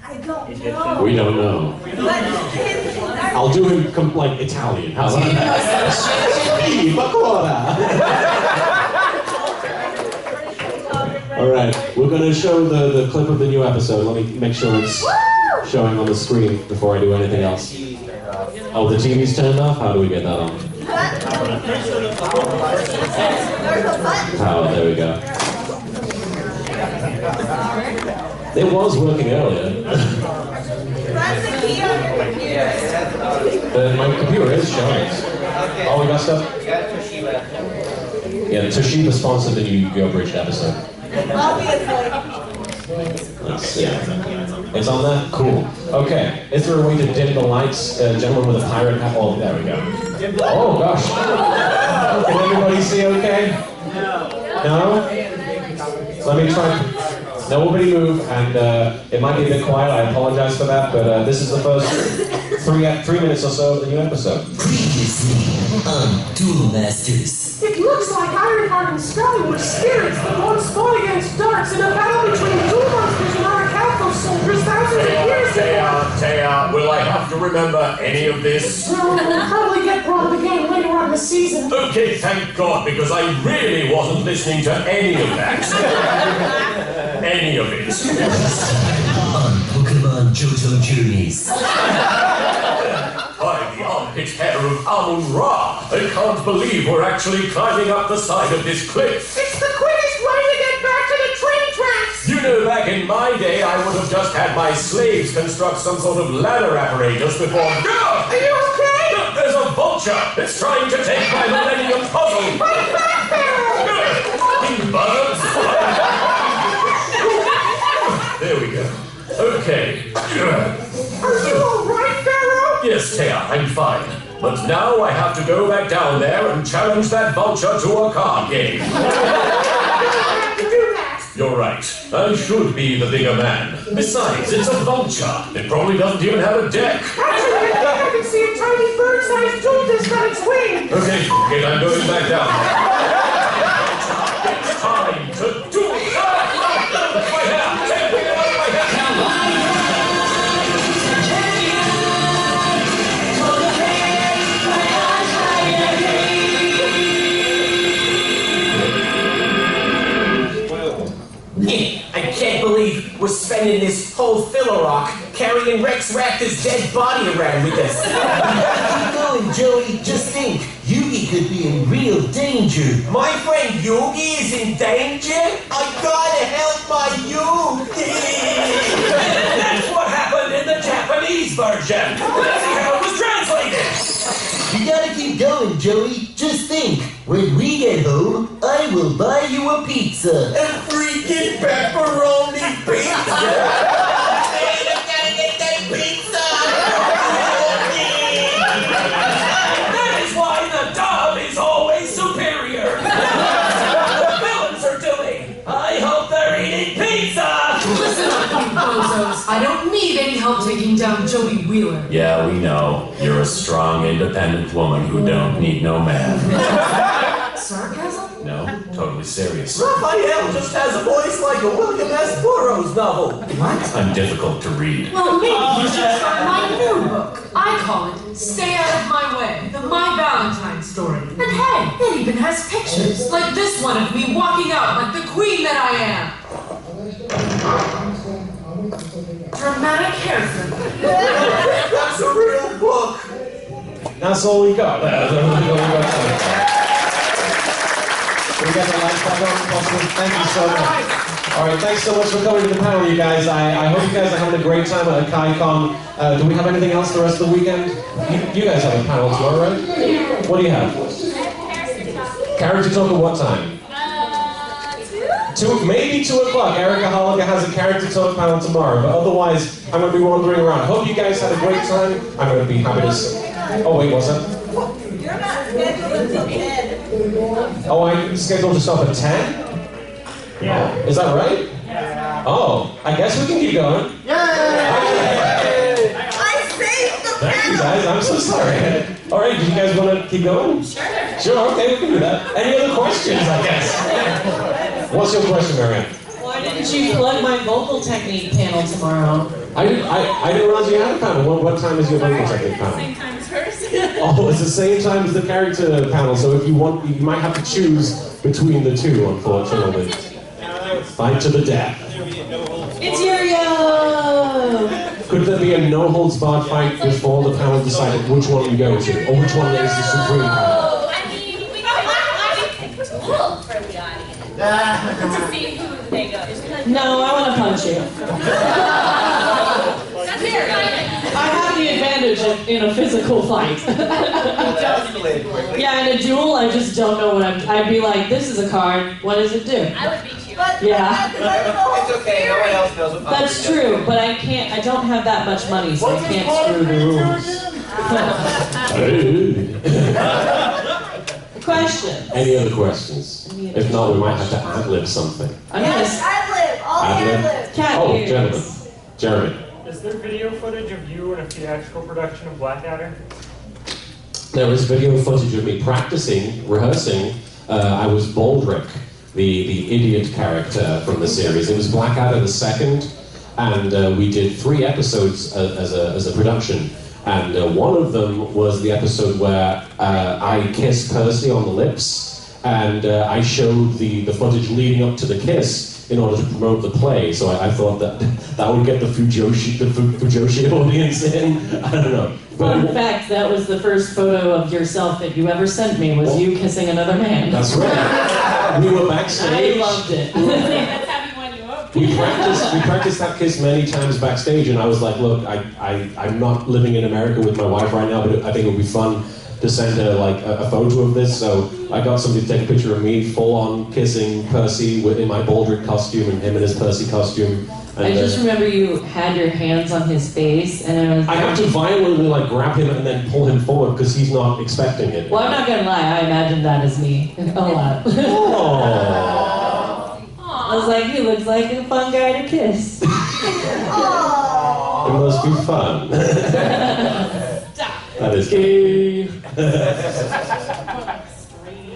I don't know. We don't know. I'll do him like Italian. How's that? All right, we're going to show the clip of the new episode. Let me make sure it's showing on the screen before I do anything else. Oh, the TV's turned off? How do we get that on? Oh, there we go. It was working earlier. My computer is showing. Oh, we got stuff? Yeah, Toshiba sponsored the new Yu-Gi-Oh Abridged episode. It's on there? Cool. Okay, is there a way to dim the lights? Gentleman with a pirate hat? Oh, there we go. Oh, gosh. Can everybody see okay? No? Let me try. Nobody move, and it might be a bit quiet, I apologize for that, but this is the first 3 minutes or so of the new episode. Previously on Duel Masters. It looks like Ironheart and Scully were spirits that once fought against darks in a battle between two monsters and our Catholic soldiers thousands of years ago. Taya, will I have to remember any of this? No, we'll probably get brought again later on in the season. Okay, thank God, because I really wasn't listening to any of that. Any of it. On Pokemon Johto Journeys. By the armpit hair of Amun-Ra, I can't believe we're actually climbing up the side of this cliff. It's the quickest way to get back to the train tracks. You know, back in my day, I would have just had my slaves construct some sort of ladder apparatus before... Are you okay? Look, there's a vulture! It's trying to take my Millennium puzzle! Fight back, Pharaoh! Birds! There we go. Okay. Are you alright, Pharaoh? Yes, Taya, I'm fine. But now I have to go back down there and challenge that vulture to a card game. You don't have to do that. You're right. I should be the bigger man. Besides, it's a vulture. It probably doesn't even have a deck. Actually, I can see a tiny bird-sized Judas on its wing. Okay, I'm going back down there. It's time to do it! I can't believe we're spending this whole filler rock carrying Rex Raptor's dead body around with us. Keep going, Joey. Just think, Yugi could be in real danger. My friend Yugi is in danger? I gotta help my Yugi! That's what happened in the Japanese version. That's how it was translated. You gotta keep going, Joey. Just think, When we get home, I will buy you a pizza. A freaking pepperoni pizza! Man, I gotta get that pizza! That is why the dub is always superior. The villains are doing. I hope they're eating pizza. Listen up, you bozos. I don't need any help taking down Joey Wheeler. Yeah, we know. You're a strong, independent woman who don't need no man. Sarcasm? No, totally serious. Raphael just has a voice like a William S. Burroughs novel. What? I'm difficult to read. Well, maybe you should start my new book. I call it Stay Out of My Way, the My Valentine story. And hey, it even has pictures, like this one of me walking out like the queen that I am. Dramatic haircut. That's a real book. That's all we got. Can we get the lights back on if possible? Thank you so much. All right, thanks so much for coming to the panel, you guys. I hope you guys are having a great time at Akaicon. Do we have anything else the rest of the weekend? You guys have a panel tomorrow, right? What do you have? Character talk at what time? 2, maybe 2 o'clock. Erica Holliger has a character talk panel tomorrow, but otherwise, I'm going to be wandering around. I hope you guys had a great time. I'm going to be happy to... Oh, wait, what's that? You're not scheduled until 10. Oh, I'm scheduled to stop at 10? Yeah. Is that right? Yeah. Oh, I guess we can keep going. I saved the Thank you guys, I'm so sorry. All right, do you guys want to keep going? Sure. Sure, okay, we can do that. Any other questions, I guess? What's your question, Marianne? Why didn't you plug my vocal technique panel tomorrow? I didn't realize you had a panel. What time is your vocal technique panel? Same time as hers. Oh, it's the same time as the character panel, so if you want, you might have to choose between the two, unfortunately. Fight to the death. It's Yugioh! Could there be a no-holds-barred fight before the panel decided which one you go to, or which one is the supreme panel? I mean, we could pick a tool for the audience to see who they go. No, I want to punch you. That's fair. I have the advantage in a physical fight. Yeah, in a duel, I just don't know what I'd be like, this is a card, what does it do? I would beat you. Yeah. It's okay, no one else knows what That's true, but I don't have that much money, so I can't screw the rules. Question. Any other questions? If not, we might have to ad-lib something. Yes, ad-lib. All ad-lib. Oh, gentlemen. Jeremy. Is there video footage of you in a theatrical production of Blackadder? There was video footage of me practicing, rehearsing. I was Baldric, the idiot character from the series. It was Blackadder the Second, and we did 3 episodes as a production. And one of them was the episode where I kissed Percy on the lips, and I showed the footage leading up to the kiss in order to promote the play. So I thought that would get the Fujoshi audience in. I don't know. Fun fact, that was the first photo of yourself that you ever sent me, was you kissing another man. That's right. We were backstage. I loved it. That's how we won you up. We practiced that kiss many times backstage, and I was like, look, I'm not living in America with my wife right now, but I think it would be fun to send her like a photo of this. So I got somebody to take a picture of me full on kissing Percy in my Baldric costume and him in his Percy costume. And, I just remember you had your hands on his face, and I have to violently like grab him and then pull him forward because he's not expecting it. Well, I'm not gonna lie, I imagined that as me a lot. I was like, he looks like a fun guy to kiss. It must be fun. That is gay.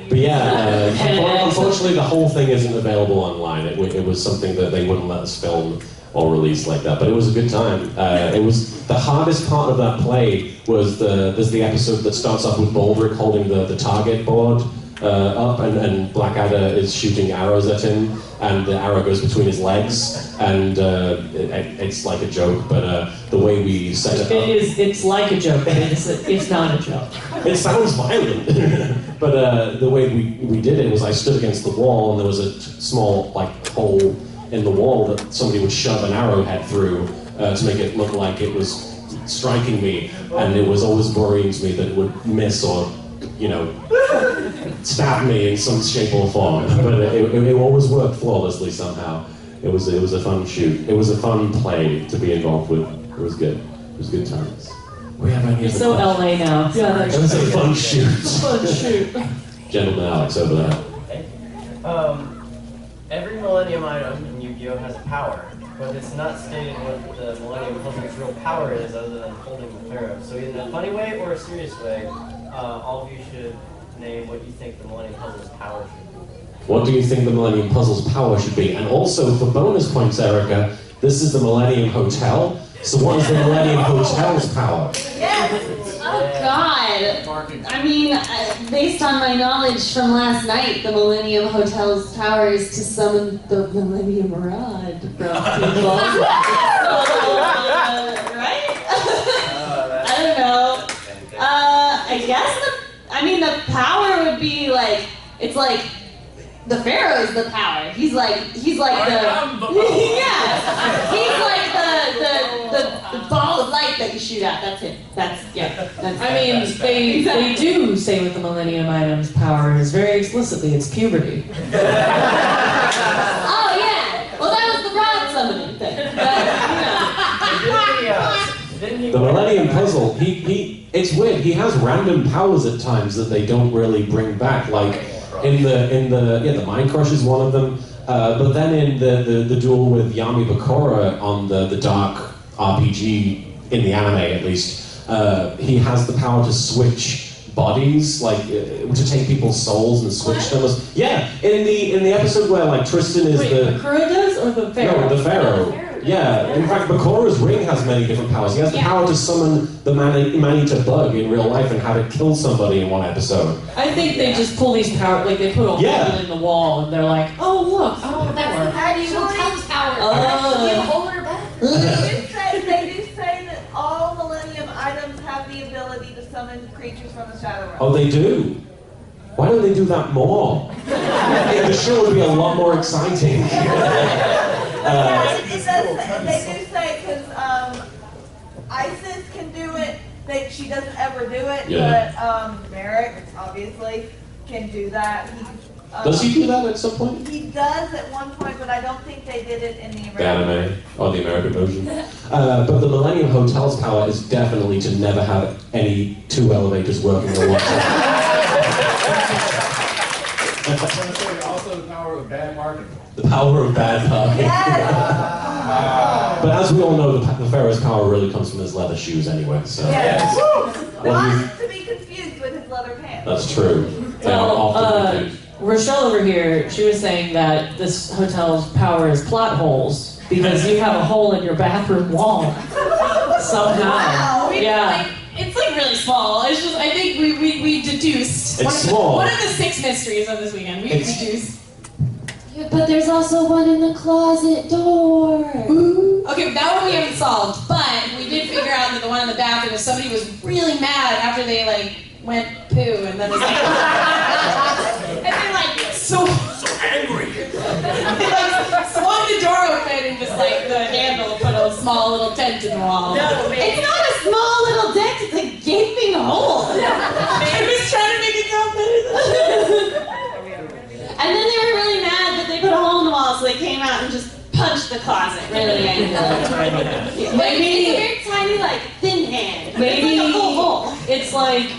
But yeah, unfortunately the whole thing isn't available online. It was something that they wouldn't let us film or release like that, but it was a good time. It was the hardest part of that play was there's the episode that starts off with Baldric holding the target board up, and Blackadder is shooting arrows at him, and the arrow goes between his legs, and it's like a joke, but the way we set it up... It's like a joke, but it's not a joke. It sounds violent, but the way we did it was I stood against the wall, and there was a small hole in the wall that somebody would shove an arrowhead through to make it look like it was striking me, and it was always worrying to me that it would miss or, stab me in some shape or form, but it always worked flawlessly somehow. It was a fun shoot. It was a fun play to be involved with. It was good. It was good times. We have any So LA now. Yeah, it was a fun shoot. Fun shoot. Gentleman Alex over there. Every Millennium item in Yu-Gi-Oh has a power, but it's not stated what the Millennium Puzzle's real power is other than holding the Pharaoh. So in a funny way or a serious way, all of you should name what you think the Millennium Puzzle's power should be. What do you think the Millennium Puzzle's power should be? And also, for bonus points, Erica, this is the Millennium Hotel. So what is the Millennium Hotel's power? Oh God! I mean, based on my knowledge from last night, the Millennium Hotel's power is to summon the Millennium Rod from people. Right? I don't know. I guess the power would be like, it's like, the Pharaoh's the power. He's like the yeah. He's like the ball of light that you shoot at. That's it. That's I mean, they do say with the Millennium Item's power is very explicitly, it's puberty. Oh yeah. Well, that was the rod summoning thing. But The Millennium Puzzle, it's weird. He has random powers at times that they don't really bring back, like. The Mind Crush is one of them, but then in the duel with Yami Bakura on the Dark RPG, in the anime at least, he has the power to switch bodies, like to take people's souls and switch them. In the episode where like Tristan is Bakura does or the Pharaoh? No, the Pharaoh. Yeah, in fact, Bakura's ring has many different powers. He has the power to summon the man-eater bug in real life and how to kill somebody in one episode. I think they just pull these powers, like they put a hole in the wall and they're like, oh look, that's the medieval tongue power. You hold her back. They do say that all Millennium items have the ability to summon creatures from the Shadow Realm. Oh, they do? Why don't they do that more? The show would be a lot more exciting. They do say, because Isis can do it, she doesn't ever do it, but Merrick, obviously, can do that. Does he do that at some point? He does at one point, but I don't think they did it in the American anime, or the American version. But the Millennium Hotel's power is definitely to never have any two elevators working at one time. Also the power of bad marketing. The power of bad marketing. But as we all know, the Pharaoh's power really comes from his leather shoes anyway, so... Not to be confused with his leather pants. That's true. Well, Rochelle over here, she was saying that this hotel's power is plot holes because you have a hole in your bathroom wall somehow. Wow. Yeah. It's like really small. It's just, I think we deduced. It's small. One of the 6 mysteries of this weekend. We deduced. Yeah, but there's also one in the closet door. Okay, that one we haven't solved, but we did figure out that the one in the bathroom is somebody was really mad after they went poo and then was like and they're so angry. They swung the door open and just the handle put a small little dent in the wall. No, it's not a small little dent, it's a gaping hole. I was trying to make it sound better than And then they were really mad that they put a hole in the wall, so they came out and just punched the closet really angrily. Maybe it's a very tiny, thin hand. Maybe it's like a full hole.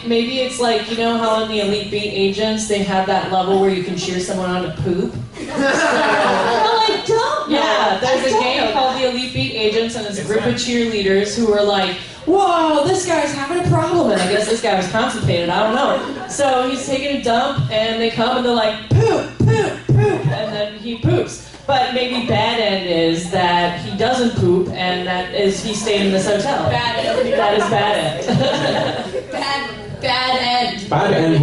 Maybe it's like, you know how in the Elite Beat Agents they have that level where you can cheer someone on to poop? I don't know. Yeah, there's a game called the Elite Beat Agents and it's a group of cheerleaders who are like, whoa, this guy's having a problem. And I guess this guy was constipated, I don't know. So he's taking a dump and they come and they're like, poop, poop, poop, and then he poops. But maybe bad end is that he doesn't poop and that is he stayed in this hotel. Bad end. That is bad end. Bad end. Bad end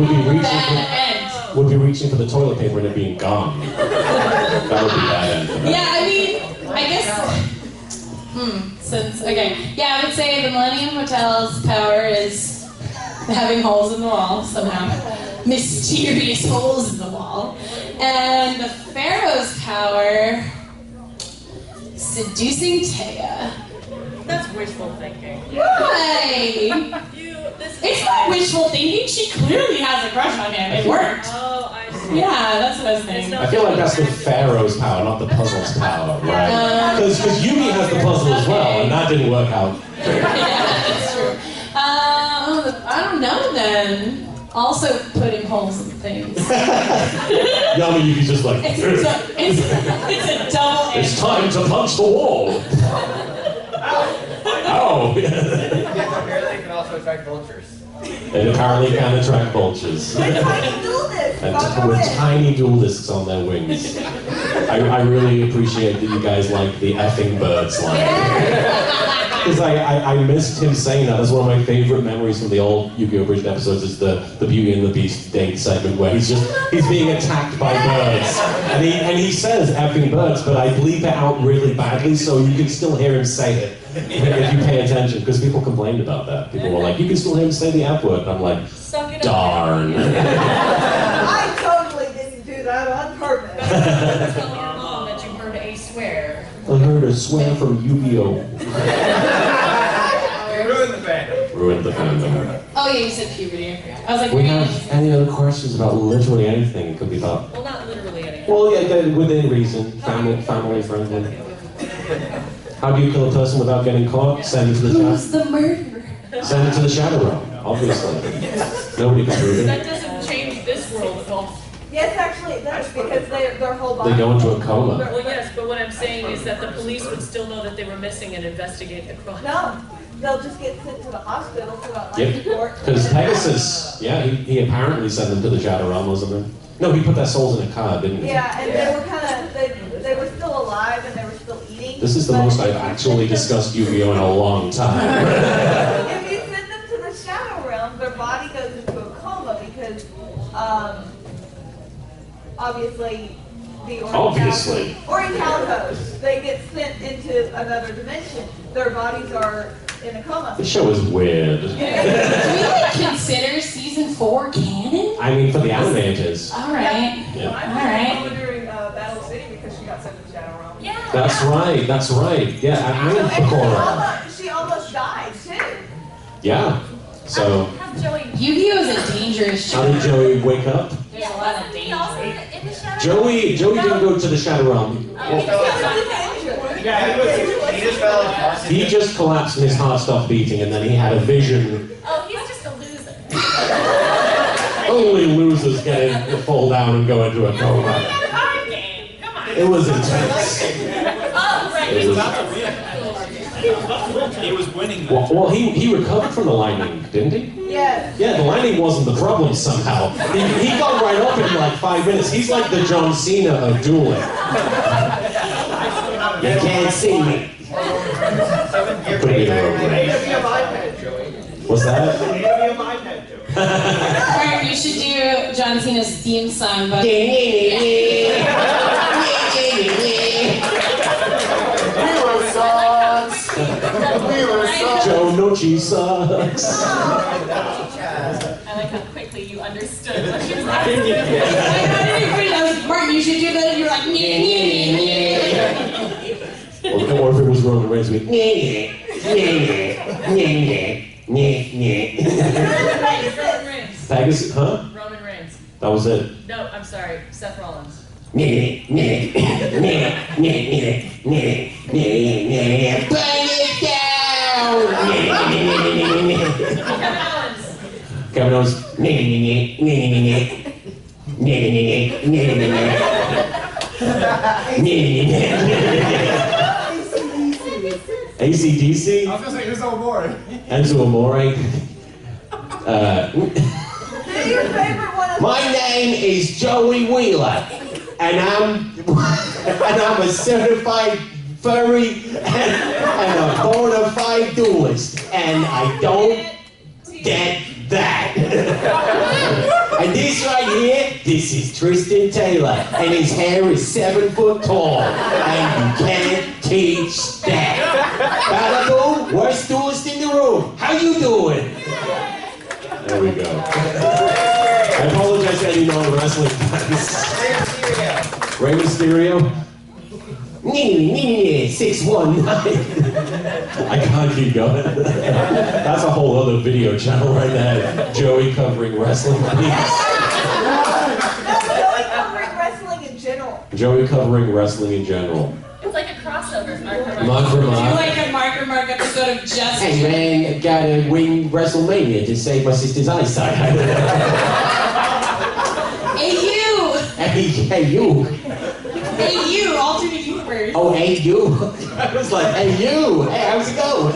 would be reaching for the toilet paper and it being gone. That would be bad end. Yeah, I mean, I guess. I would say the Millennium Hotel's power is having holes in the wall somehow. Mysterious holes in the wall. And the Pharaoh's power, seducing Taya. That's wishful thinking. Why? This It's not wishful thinking. She clearly has a crush on him. It worked. Oh, I see. Yeah, that's what I was thinking. I feel like that's the Pharaoh's power, not the puzzle's power, right? Because Yugi has the puzzle as well, and that didn't work out. Yeah, that's true. I don't know then. Also putting holes in things. Yami, Yugi's just like, It's a double edged. it's time to punch the wall. Ow! Apparently, it can also attract vultures. It apparently can attract vultures. And with tiny dual discs on their wings. I really appreciate that you guys like the effing birds line. Because I missed him saying that. That's one of my favorite memories from the old Yu-Gi-Oh Abridged episodes is the Beauty and the Beast date segment where he's being attacked by birds. And he says effing birds, but I bleep it out really badly so you can still hear him say it if you pay attention, because people complained about that. People were like, you can still hear him say the F word. And I'm like, darn. I totally didn't do that on purpose. Tell your mom that you heard a swear. I heard a swear from Yu-Gi-Oh. Ruined the fandom. Ruined the fandom. Oh yeah, you said puberty. I forgot. I was like, We have any other questions about literally anything? It could be about. Well, not literally anything. Well, yeah, within reason. Family friendly. How do you kill a person without getting caught? Send it to the who's the murderer? Send it to the Shadow Realm, obviously. Nobody can prove That it. doesn't change this world at all. Yes, actually it does, because their whole body... They go into a coma. Well, yes, but what I'm saying is that the police would still know that they were missing and investigate the crime. No, they'll just get sent to the hospital for a life Yep. support. Because Pegasus, yeah, he apparently sent them to the Shadow Realm or something. No, he put their souls in a card, didn't he? Yeah, and they were kind of, they were still alive and they were still eating. This is the most I've actually discussed Yu-Gi-Oh in a long time. If you send them to the Shadow Realm, their body goes into a coma because, obviously, the Orientalicos, they get sent into another dimension. Their bodies are in a coma. This show is weird. Do we consider season 4 canon? I mean, for the anime it is. Alright. Yeah. Alright. During Battle City because she got sent to Shadow Realm. Yeah. That's right. Yeah, I mean, Bakura. She almost died, too. Yeah. So, Yu-Gi-Oh is a dangerous show. how did Joey wake up? There's a lot of danger. Joey didn't go to the Shadow Realm. He just fell off. He just collapsed and his heart stopped beating, and then he had a vision. Oh, he's just a loser. Only losers fall down and go into a coma. It was intense. It was, He was winning. well, he recovered from the lightning, didn't he? Yes. Yeah, the lightning wasn't the problem somehow. He got right up in like 5 minutes. He's like the John Cena of dueling. You can't see me. Put me in the wrong way. What's that? Alright, you should do John Cena's theme song, but... Joe Nochi sucks. I like how quickly you understood what she was asking. I was like, Martin, you should do that, and you're like, Or if it was Roman Reigns, we'd Pegasus, huh? Roman Reigns. That was it. No, I'm sorry, Seth Rollins. Burn it down! Kevin Owens. ACDC? I was gonna say Enzo Amore. Enzo Amore. My name is Joey Wheeler, and I'm a certified furry and a bona fide duelist, and I don't get that. And this right here, this is Tristan Taylor, and his hair is 7 foot tall, and you can't teach that. Bada boom, worst duelist in the room. How you doing? There we go. I apologize to any non-wrestling fans. Rey Mysterio. 619. I can't keep going. That's a whole other video channel right there. Joey covering wrestling. Joey covering wrestling in general. Joey covering wrestling in general. It's like a crossover. Mark for Mark for Do Mark. like a Mark for Mark episode of just. Hey man, gotta win WrestleMania to save my sister's eyesight. Hey you! Hey you. Hey you! Alternate universe. Oh hey you. I was like, hey you. Hey, how's it going?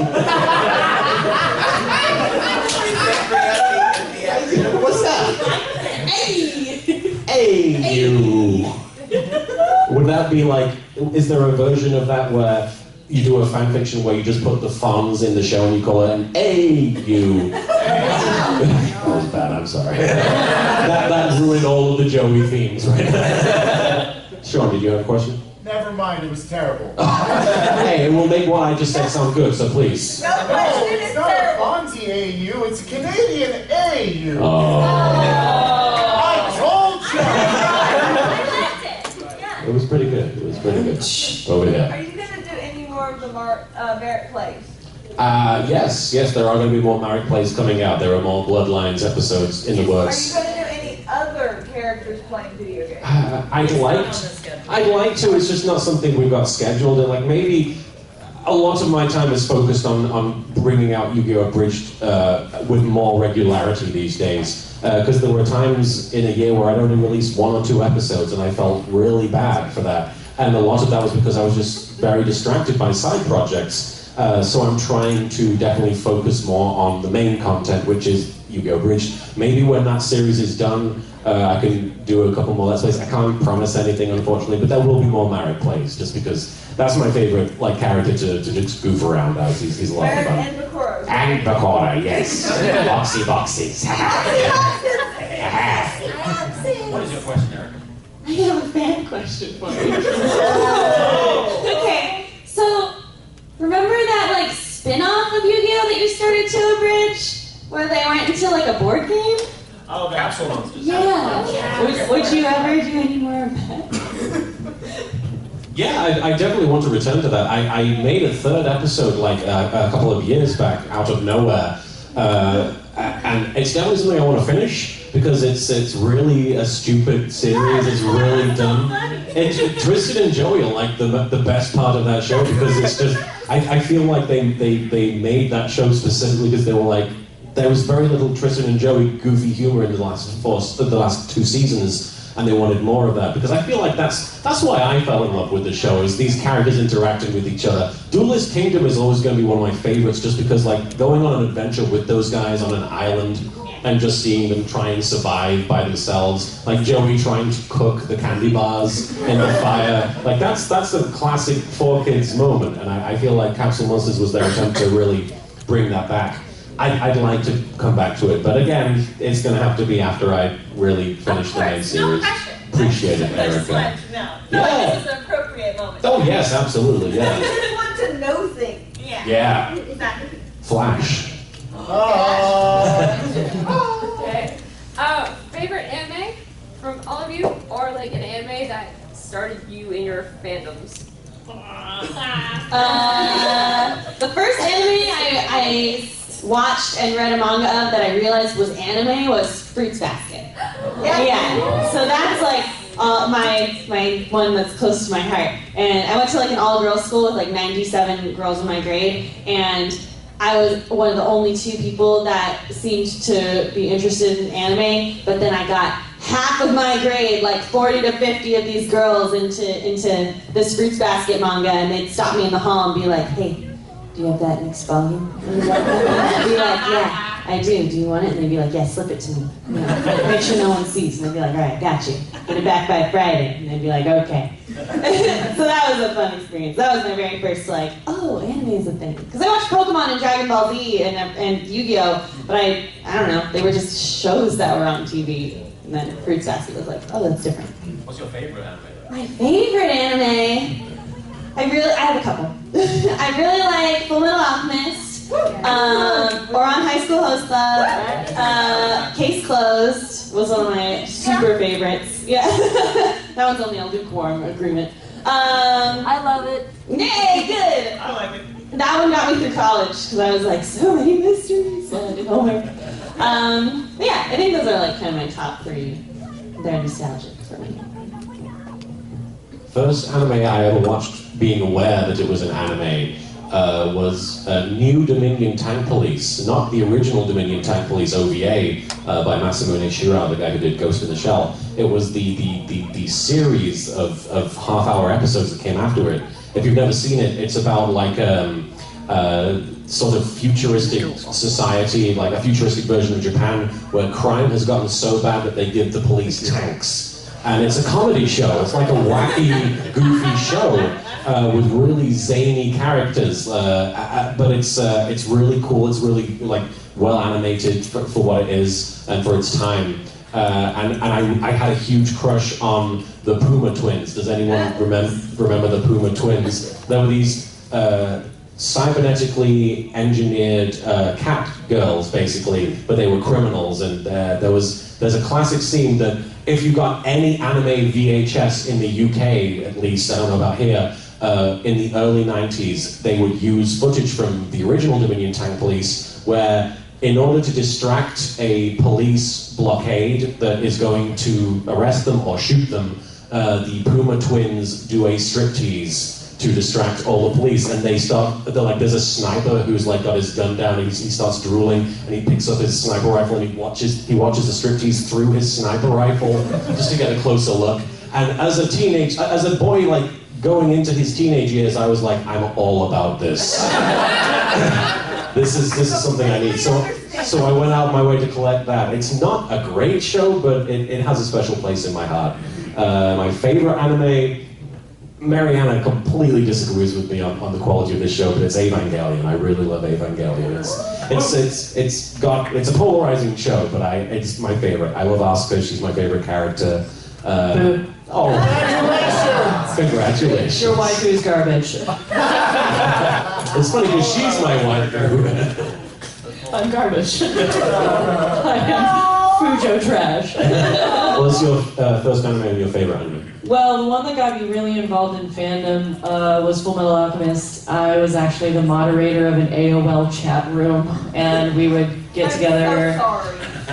What's up? Hey! Hey you. Would that be like, is there a version of that where you do a fan fiction where you just put the fonts in the show and you call it an A-U? That was bad, I'm sorry. that ruined all of the Joey themes right there. Sean, did you have a question? Never mind, it was terrible. Hey, it will make what I just said sound good, so please. No, it's not a Fonzie AU, it's a Canadian AU. Oh. I told you! It was pretty good. It was pretty good. Over Are here. you going to do any more of the Merrick plays? Yes, there are going to be more Married Plays coming out. There are more Bloodlines episodes in the works. Are you going to do any other characters playing video games? I'd like to. It's just not something we've got scheduled. And like maybe a lot of my time is focused on bringing out Yu-Gi-Oh Abridged with more regularity these days. Because there were times in a year where I'd only released 1 or 2 episodes, and I felt really bad for that. And a lot of that was because I was just very distracted by side projects. So I'm trying to definitely focus more on the main content, which is Yu-Gi-Oh Abridged. Maybe when that series is done, I can do a couple more Let's Plays. I can't promise anything, unfortunately, but there will be more Married Plays, just because that's my favorite character to just goof around as. He's a lot of fun. And Bakura, yes. Boxy What is your question, Eric? I have a fan question for you. Okay, so remember that like spin-off of Yu-Gi-Oh that you started to abridge? Where they went into like a board game? Oh, Capsule Monsters. Yeah. Would you ever do any more of that? Yeah, I definitely want to return to that. I made a 3rd episode like a couple of years back out of nowhere, and it's definitely something I want to finish because it's really a stupid series. It's really dumb. Tristan and Joey are like the best part of that show because it's just I feel like they made that show specifically because they were like there was very little Tristan and Joey goofy humor in the last 2 seasons. And they wanted more of that because I feel like that's why I fell in love with the show is these characters interacting with each other. Duelist Kingdom is always going to be one of my favorites just because like going on an adventure with those guys on an island and just seeing them try and survive by themselves, like Joey trying to cook the candy bars in the fire, like that's a classic 4Kids moment, and I feel like Capsule Monsters was their attempt to really bring that back. I'd like to come back to it, but again, it's going to have to be after I really finish the main series. Appreciate it, Erica. No, Yeah. this is an appropriate moment. Oh yes, absolutely, I yeah. just want to know things. Yeah. Exactly. Flash. Okay. Favorite anime from all of you, or like an anime that started you in your fandoms? The first anime I watched and read a manga of that I realized was anime was Fruits Basket. Yeah. So that's like my one that's close to my heart. And I went to like an all-girls school with like 97 girls in my grade, and I was one of the only 2 people that seemed to be interested in anime, but then I got half of my grade, like 40 to 50 of these girls into this Fruits Basket manga, and they'd stop me in the hall and be like, hey, do you have that next volume? And I'd be like, yeah, I do. Do you want it? And they'd be like, yeah, slip it to me. You know, make sure no one sees. And I'd be like, all right, got you. Get it back by Friday. And they'd be like, okay. So that was a fun experience. That was my very first, like, oh, anime is a thing. Because I watched Pokemon and Dragon Ball Z and Yu-Gi-Oh, but I don't know, they were just shows that were on TV. And then Fruits Basket was like, oh, that's different. What's your favorite anime? My favorite anime? I have a couple. I really like Full Metal Alchemist, Oran High School Host Club, Case Closed was one of my super favorites. Yeah, that one's only a lukewarm agreement. I love it. Yay, good. I like it. That one got me through college because I was like, so many mysteries. So I did homework. But yeah, I think those are like kind of my top three. They're nostalgic for me. First anime I ever watched, being aware that it was an anime, was New Dominion Tank Police, not the original Dominion Tank Police OVA by Masamune Shirow, the guy who did Ghost in the Shell. It was the series of half-hour episodes that came after it. If you've never seen it, it's about like sort of futuristic society, like a futuristic version of Japan, where crime has gotten so bad that they give the police tanks. And it's a comedy show. It's like a wacky, goofy show with really zany characters. But it's really cool. It's really like well animated for what it is and for its time. And I had a huge crush on the Puma twins. Does anyone remember the Puma twins? There were these cybernetically engineered cat girls, basically, but they were criminals. And there's a classic scene that if you got any anime VHS in the UK, at least, I don't know about here, in the early 90s, they would use footage from the original Dominion Tank Police, where in order to distract a police blockade that is going to arrest them or shoot them, the Puma twins do a striptease to distract all the police, and they're like, there's a sniper who's like got his gun down, and he starts drooling, and he picks up his sniper rifle, and he watches the striptease through his sniper rifle just to get a closer look. And as a boy, like going into his teenage years, I was like, I'm all about this. This is something I need. So I went out my way to collect that. It's not a great show, but it has a special place in my heart. My favorite anime, Mariana completely disagrees with me on the quality of this show, but it's Evangelion. I really love Evangelion. It's a polarizing show, but it's my favorite. I love Asuka. She's my favorite character. Congratulations! Your waifu is garbage. It's funny because she's my waifu. I'm garbage. I am Fujo trash. What's your first anime and your favorite anime? Well, the one that got me really involved in fandom was Fullmetal Alchemist. I was actually the moderator of an AOL chat room, and we would get together.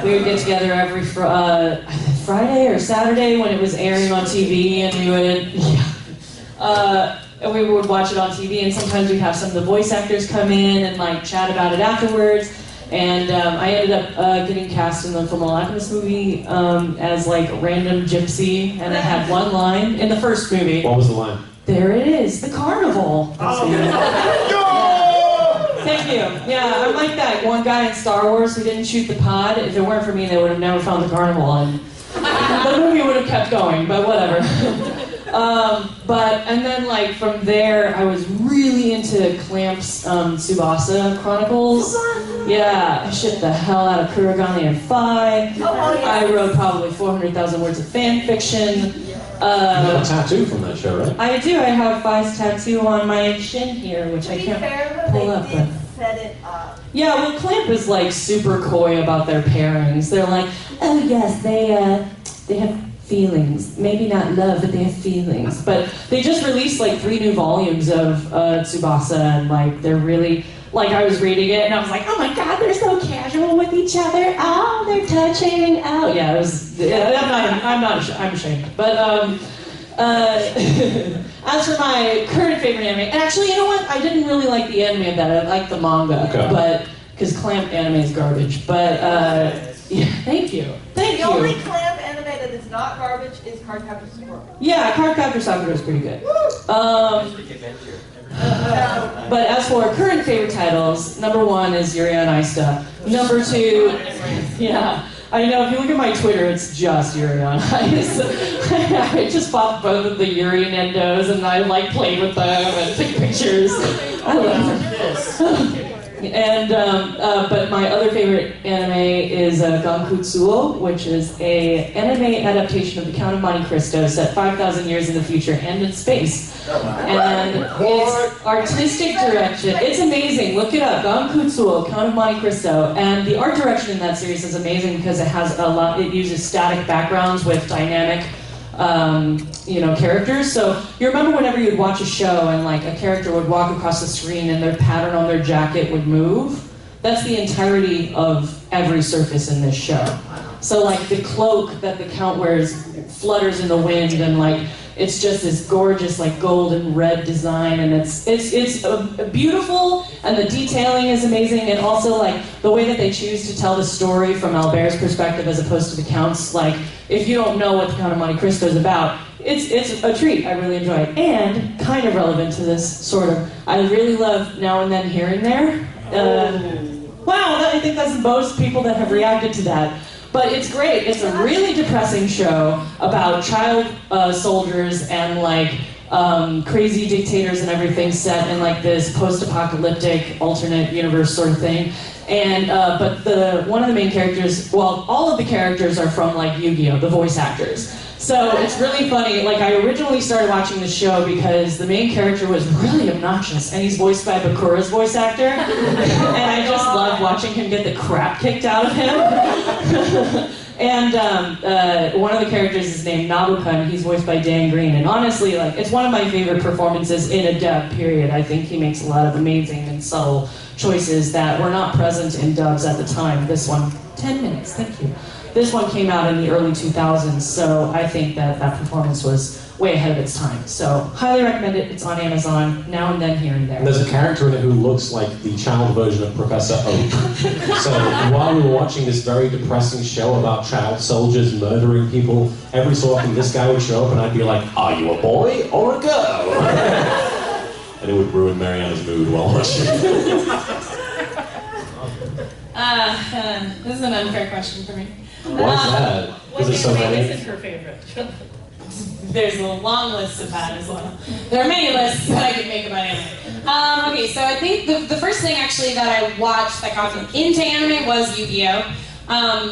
We would get together every Friday or Saturday when it was airing on TV, and we would watch it on TV. And sometimes we'd have some of the voice actors come in and like chat about it afterwards. And I ended up getting cast in the Fullmetal Alchemist movie as like a random gypsy, and I had one line in the first movie. What was the line? There it is, the carnival. Thank you. Yeah, I'm like that one guy in Star Wars who didn't shoot the pod. If it weren't for me, they would have never found the carnival, and the movie would have kept going, but whatever. And then like from there, I was really into Clamp's Tsubasa Chronicles. Yeah, I shipped the hell out of Kurogane and Fi. I wrote probably 400,000 words of fan fiction. You have a tattoo from that show, right? I do. I have Fi's tattoo on my shin here, which I can't pull up. But set it up. yeah, well, Clamp is like super coy about their pairings. They're like, oh yes, they have feelings. Maybe not love, but they have feelings. But they just released like 3 new volumes of Tsubasa, and like they're really, like I was reading it and I was like, oh my god, they're so casual with each other. Oh, they're touching. Oh yeah, it was. I'm ashamed. But as for my current favorite anime, and actually, you know what? I didn't really like the anime of that. I liked the manga, but because Clamp anime is garbage. But yeah, thank you. The only Clamp anime that is not garbage is Cardcaptor Sakura. Yeah, Cardcaptor Sakura is pretty good. But as for current favorite titles, number 1 is Yuri on Ice. Number 2, yeah, I know if you look at my Twitter, it's just Yuri on Ice. I just bought both of the Yuri Nendos and I like played with them and took pictures. I love them. And but my other favorite anime is Gankutsuo, which is a anime adaptation of The Count of Monte Cristo set 5,000 years in the future and in space. And its artistic direction, it's amazing. Look it up, Gankutsuo, Count of Monte Cristo. And the art direction in that series is amazing because it has a lot. It uses static backgrounds with dynamic characters. So you remember whenever you'd watch a show and like a character would walk across the screen and their pattern on their jacket would move? That's the entirety of every surface in this show. So like the cloak that the Count wears flutters in the wind, and like it's just this gorgeous like gold and red design, and it's beautiful, and the detailing is amazing, and also like the way that they choose to tell the story from Albert's perspective as opposed to the Count's. Like if you don't know what the Count of Monte Cristo is about, it's a treat. I really enjoy it, and kind of relevant to this sort of. I really love Now and Then Here and There. Wow, I think that's most people that have reacted to that. But it's great. It's a really depressing show about child soldiers and like crazy dictators and everything set in like this post-apocalyptic alternate universe sort of thing. And but one of the main characters, well, all of the characters are from like Yu-Gi-Oh, the voice actors. So it's really funny. Like I originally started watching the show because the main character was really obnoxious, and he's voiced by Bakura's voice actor, and I just love watching him get the crap kicked out of him. And one of the characters is named Nabuka, and he's voiced by Dan Green. And honestly, like it's one of my favorite performances in a dub. Period. I think he makes a lot of amazing and subtle choices that were not present in dubs at the time. This one, 10 minutes. Thank you. This one came out in the early 2000s, so I think that performance was way ahead of its time. So, highly recommend it. It's on Amazon, Now and Then Here and There. And there's a character in it who looks like the child version of Professor Oak. So, while we were watching this very depressing show about child soldiers murdering people, every so often this guy would show up and I'd be like, are you a boy or a girl? And it would ruin Mariana's mood while watching. This is an unfair question for me. Why is that? Because there's so many. This is her favorite. There's a long list of that as well. There are many lists that I could make about anime. Okay, so I think the first thing actually that I watched that got me into anime was Yu-Gi-Oh!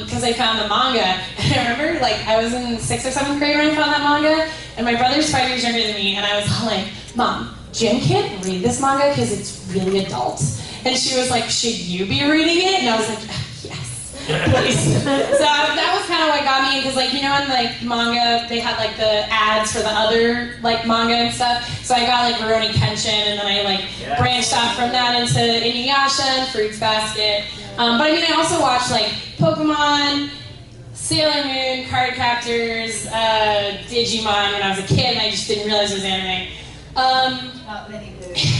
Because I found the manga. And I remember, like, I was in 6th or 7th grade when I found that manga, and my brother's 5 years younger than me, and I was all like, Mom, Jim can't read this manga because it's really adult. And she was like, should you be reading it? And I was like, yes, please. So that was kind of what got me, because like, you know, in like manga, they had like the ads for the other like manga and stuff. So I got like Rurouni Kenshin, and then I like branched off from that into Inuyasha and Fruits Basket. But I mean, I also watched like Pokemon, Sailor Moon, Card Captors, Digimon when I was a kid, and I just didn't realize it was anime.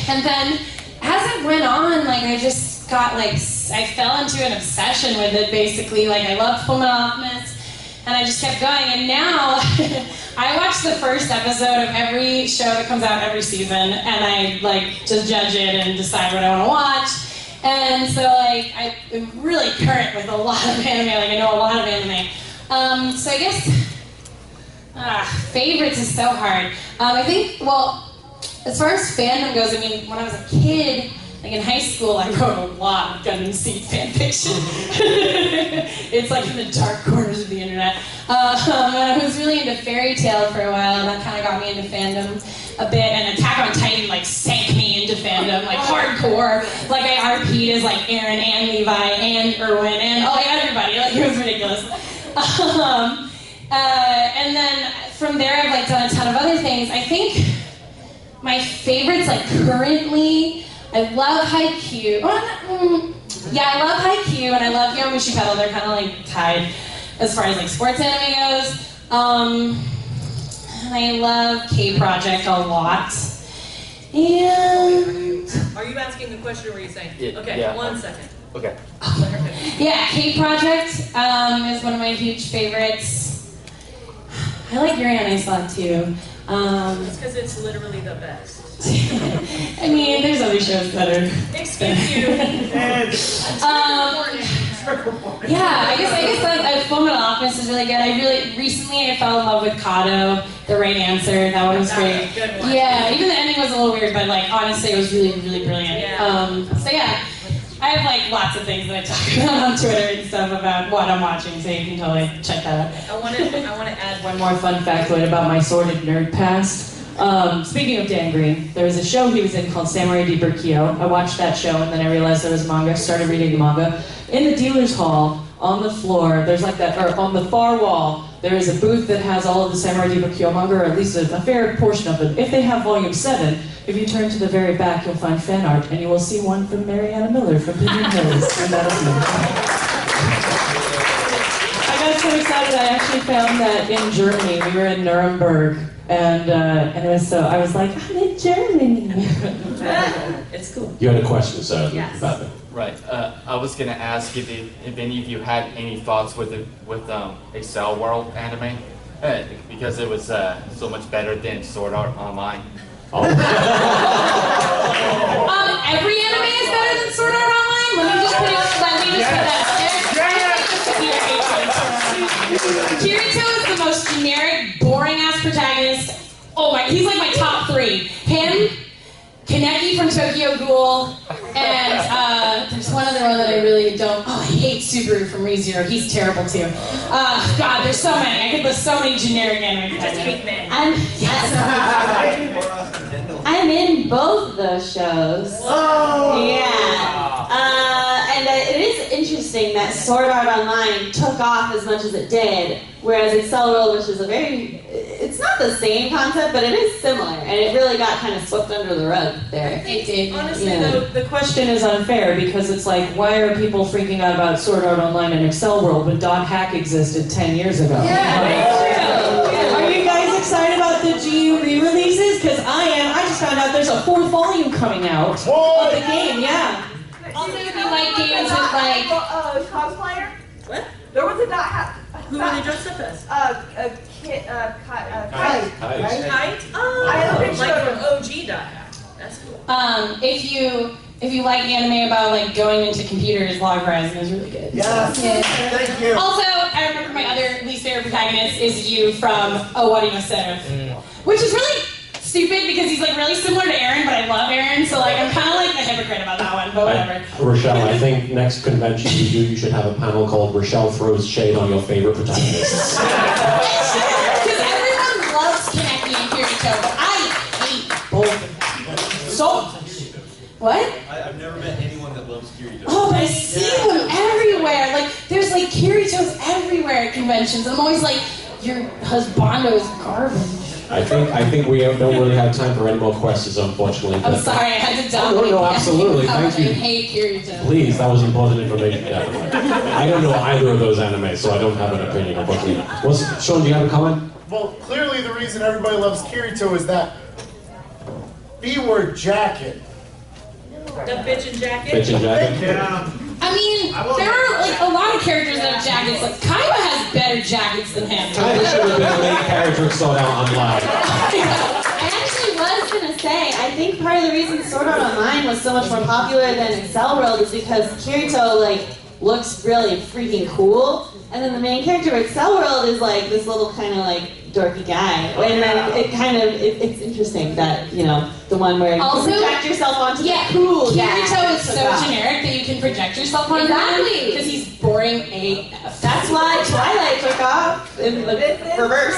And then as it went on, like I just got like, I fell into an obsession with it basically. Like I loved Fullmetal Alchemist, and I just kept going. And now I watch the first episode of every show that comes out every season, and I like just judge it and decide what I want to watch. And so like I'm really current with a lot of anime. Like I know a lot of anime. So I guess favorites is so hard. I think, well, as far as fandom goes, I mean, when I was a kid, like in high school, I wrote a lot of Gundam Seed fanfiction. It's like in the dark corners of the internet. And I was really into Fairy Tail for a while, and that kind of got me into fandom a bit. And Attack on Titan like sank me into fandom, like hardcore. Like I RP'd as like Eren and Levi and Erwin and like everybody. Like it was ridiculous. And then from there, I've like done a ton of other things. I think my favorites, like currently, I love Haikyuu. Yeah, I love Haikyuu and I love Yomushi Pedal. They're kind of like tied as far as like sports anime goes. And I love K-Project a lot. And Are you asking a question or are you saying? Yeah, Okay, yeah. 1 second. Okay. yeah, K-Project is one of my huge favorites. I like Yuri on Ice Log too. It's because it's literally the best. I mean, there's other shows that are. Excuse you. Yeah, I guess that Fullmetal Alchemist is really good. Recently I fell in love with Kato, The Right Answer. That one was great. Good one. Yeah, even the ending was a little weird, but like honestly, it was really, really brilliant. Yeah. So yeah, I have like lots of things that I talk about on Twitter and stuff about what I'm watching, so you can totally check that out. I want to add One more fun factoid about my sordid nerd past. Speaking of Dan Green, there was a show he was in called Samurai Deeper Kyo. I watched that show and then I realized there was manga, started reading the manga. In the dealer's hall on the floor, there's like that, or on the far wall, there is a booth that has all of the Samurai Diva Kyoumanga, or at least a fair portion of it. If they have volume 7, if you turn to the very back, you'll find fan art, and you will see one from Mariana Miller from Pigeon Hills, and that'll be it. I got so excited, I actually found that in Germany. We were in Nuremberg, and it was so, I was like, I'm in Germany. It's cool. You had a question, sir, Yes. about that. Right. I was gonna ask if any of you had any thoughts with Excel World anime, because it was so much better than Sword Art Online. Oh. Every anime is better than Sword Art Online. Let me just put that. Kirito is the most generic, boring ass protagonist. Oh my, he's like my top 3. Him, Kaneki from Tokyo Ghoul, and there's one other one that I really don't. Oh, I hate Subaru from ReZero. He's terrible too. God, there's so many. I could list so many generic anime. Just hate men. I'm in both of those shows. Oh. Yeah. And it is interesting that Sword Art Online took off as much as it did, whereas Excel World, which is it's not the same concept, but it is similar, and it really got kind of swept under the rug there. It did. Honestly, the question is unfair, because it's like, why are people freaking out about Sword Art Online and Excel World, but Dot Hack existed 10 years ago? Are you guys excited about the GU re-releases? Because I am. I just found out there's a 4th volume coming out of the game, yeah. Also, if you like games with like cosplayer. What? There was a dot hack. Who are they dressed up as? Kite. Kite? Oh, I have a picture like of from him. OG Dot Hack. That's cool. if you like anime about like going into computers, Log Horizon is really good. Yes. Thank you. Also, I remember my other least favorite protagonist is Yu from Owari no Seraph, which is really stupid because he's like really similar to Aaron, but I love Aaron, so like I'm kind of like a hypocrite about that one, but whatever. Rochelle, I think next convention you should have a panel called Rochelle Throws Shade on Your Favorite Protagonists. Because everyone loves Kaneki and Kirito, but I hate both of them. So, what? I've never met anyone that loves Kirito. Oh, but I see them everywhere. Like, there's like Kiritos everywhere at conventions. I'm always like, your husbando is garbage. I think we don't really have time for any more questions, unfortunately. I'm sorry, I had to dominate. No, absolutely. Thank you. I hate Kirito. Please, that was important information, definitely. I don't know either of those animes, so I don't have an opinion, unfortunately. Sean, do you have a comment? Well, clearly the reason everybody loves Kirito is that B-word jacket. The bitchin' jacket? Bitchin' jacket? Yeah. I mean, there are like a lot of characters that have jackets. Like Kaiba has better jackets than him. Kaiba should have been a main character of Sword Art Online. I actually was gonna say, I think part of the reason Sword Art Online was so much more popular than Excel World is because Kirito like looks really freaking cool, and then the main character of Excel World is like this little kind of like dorky guy. And then it's interesting that, you know, the one where you Also, project yourself onto the cool guy. Kirito is so generic that you can project yourself onto him because he's boring AF. That's why Twilight took off in the reverse.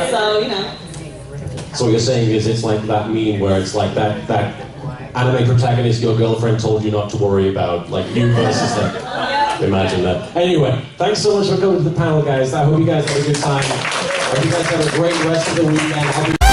So, you know. So what you're saying is it's like that meme where it's like that anime protagonist your girlfriend told you not to worry about, like you versus them. Imagine that. Anyway, thanks so much for coming to the panel, guys. I hope you guys had a good time. I hope you guys have a great rest of the weekend.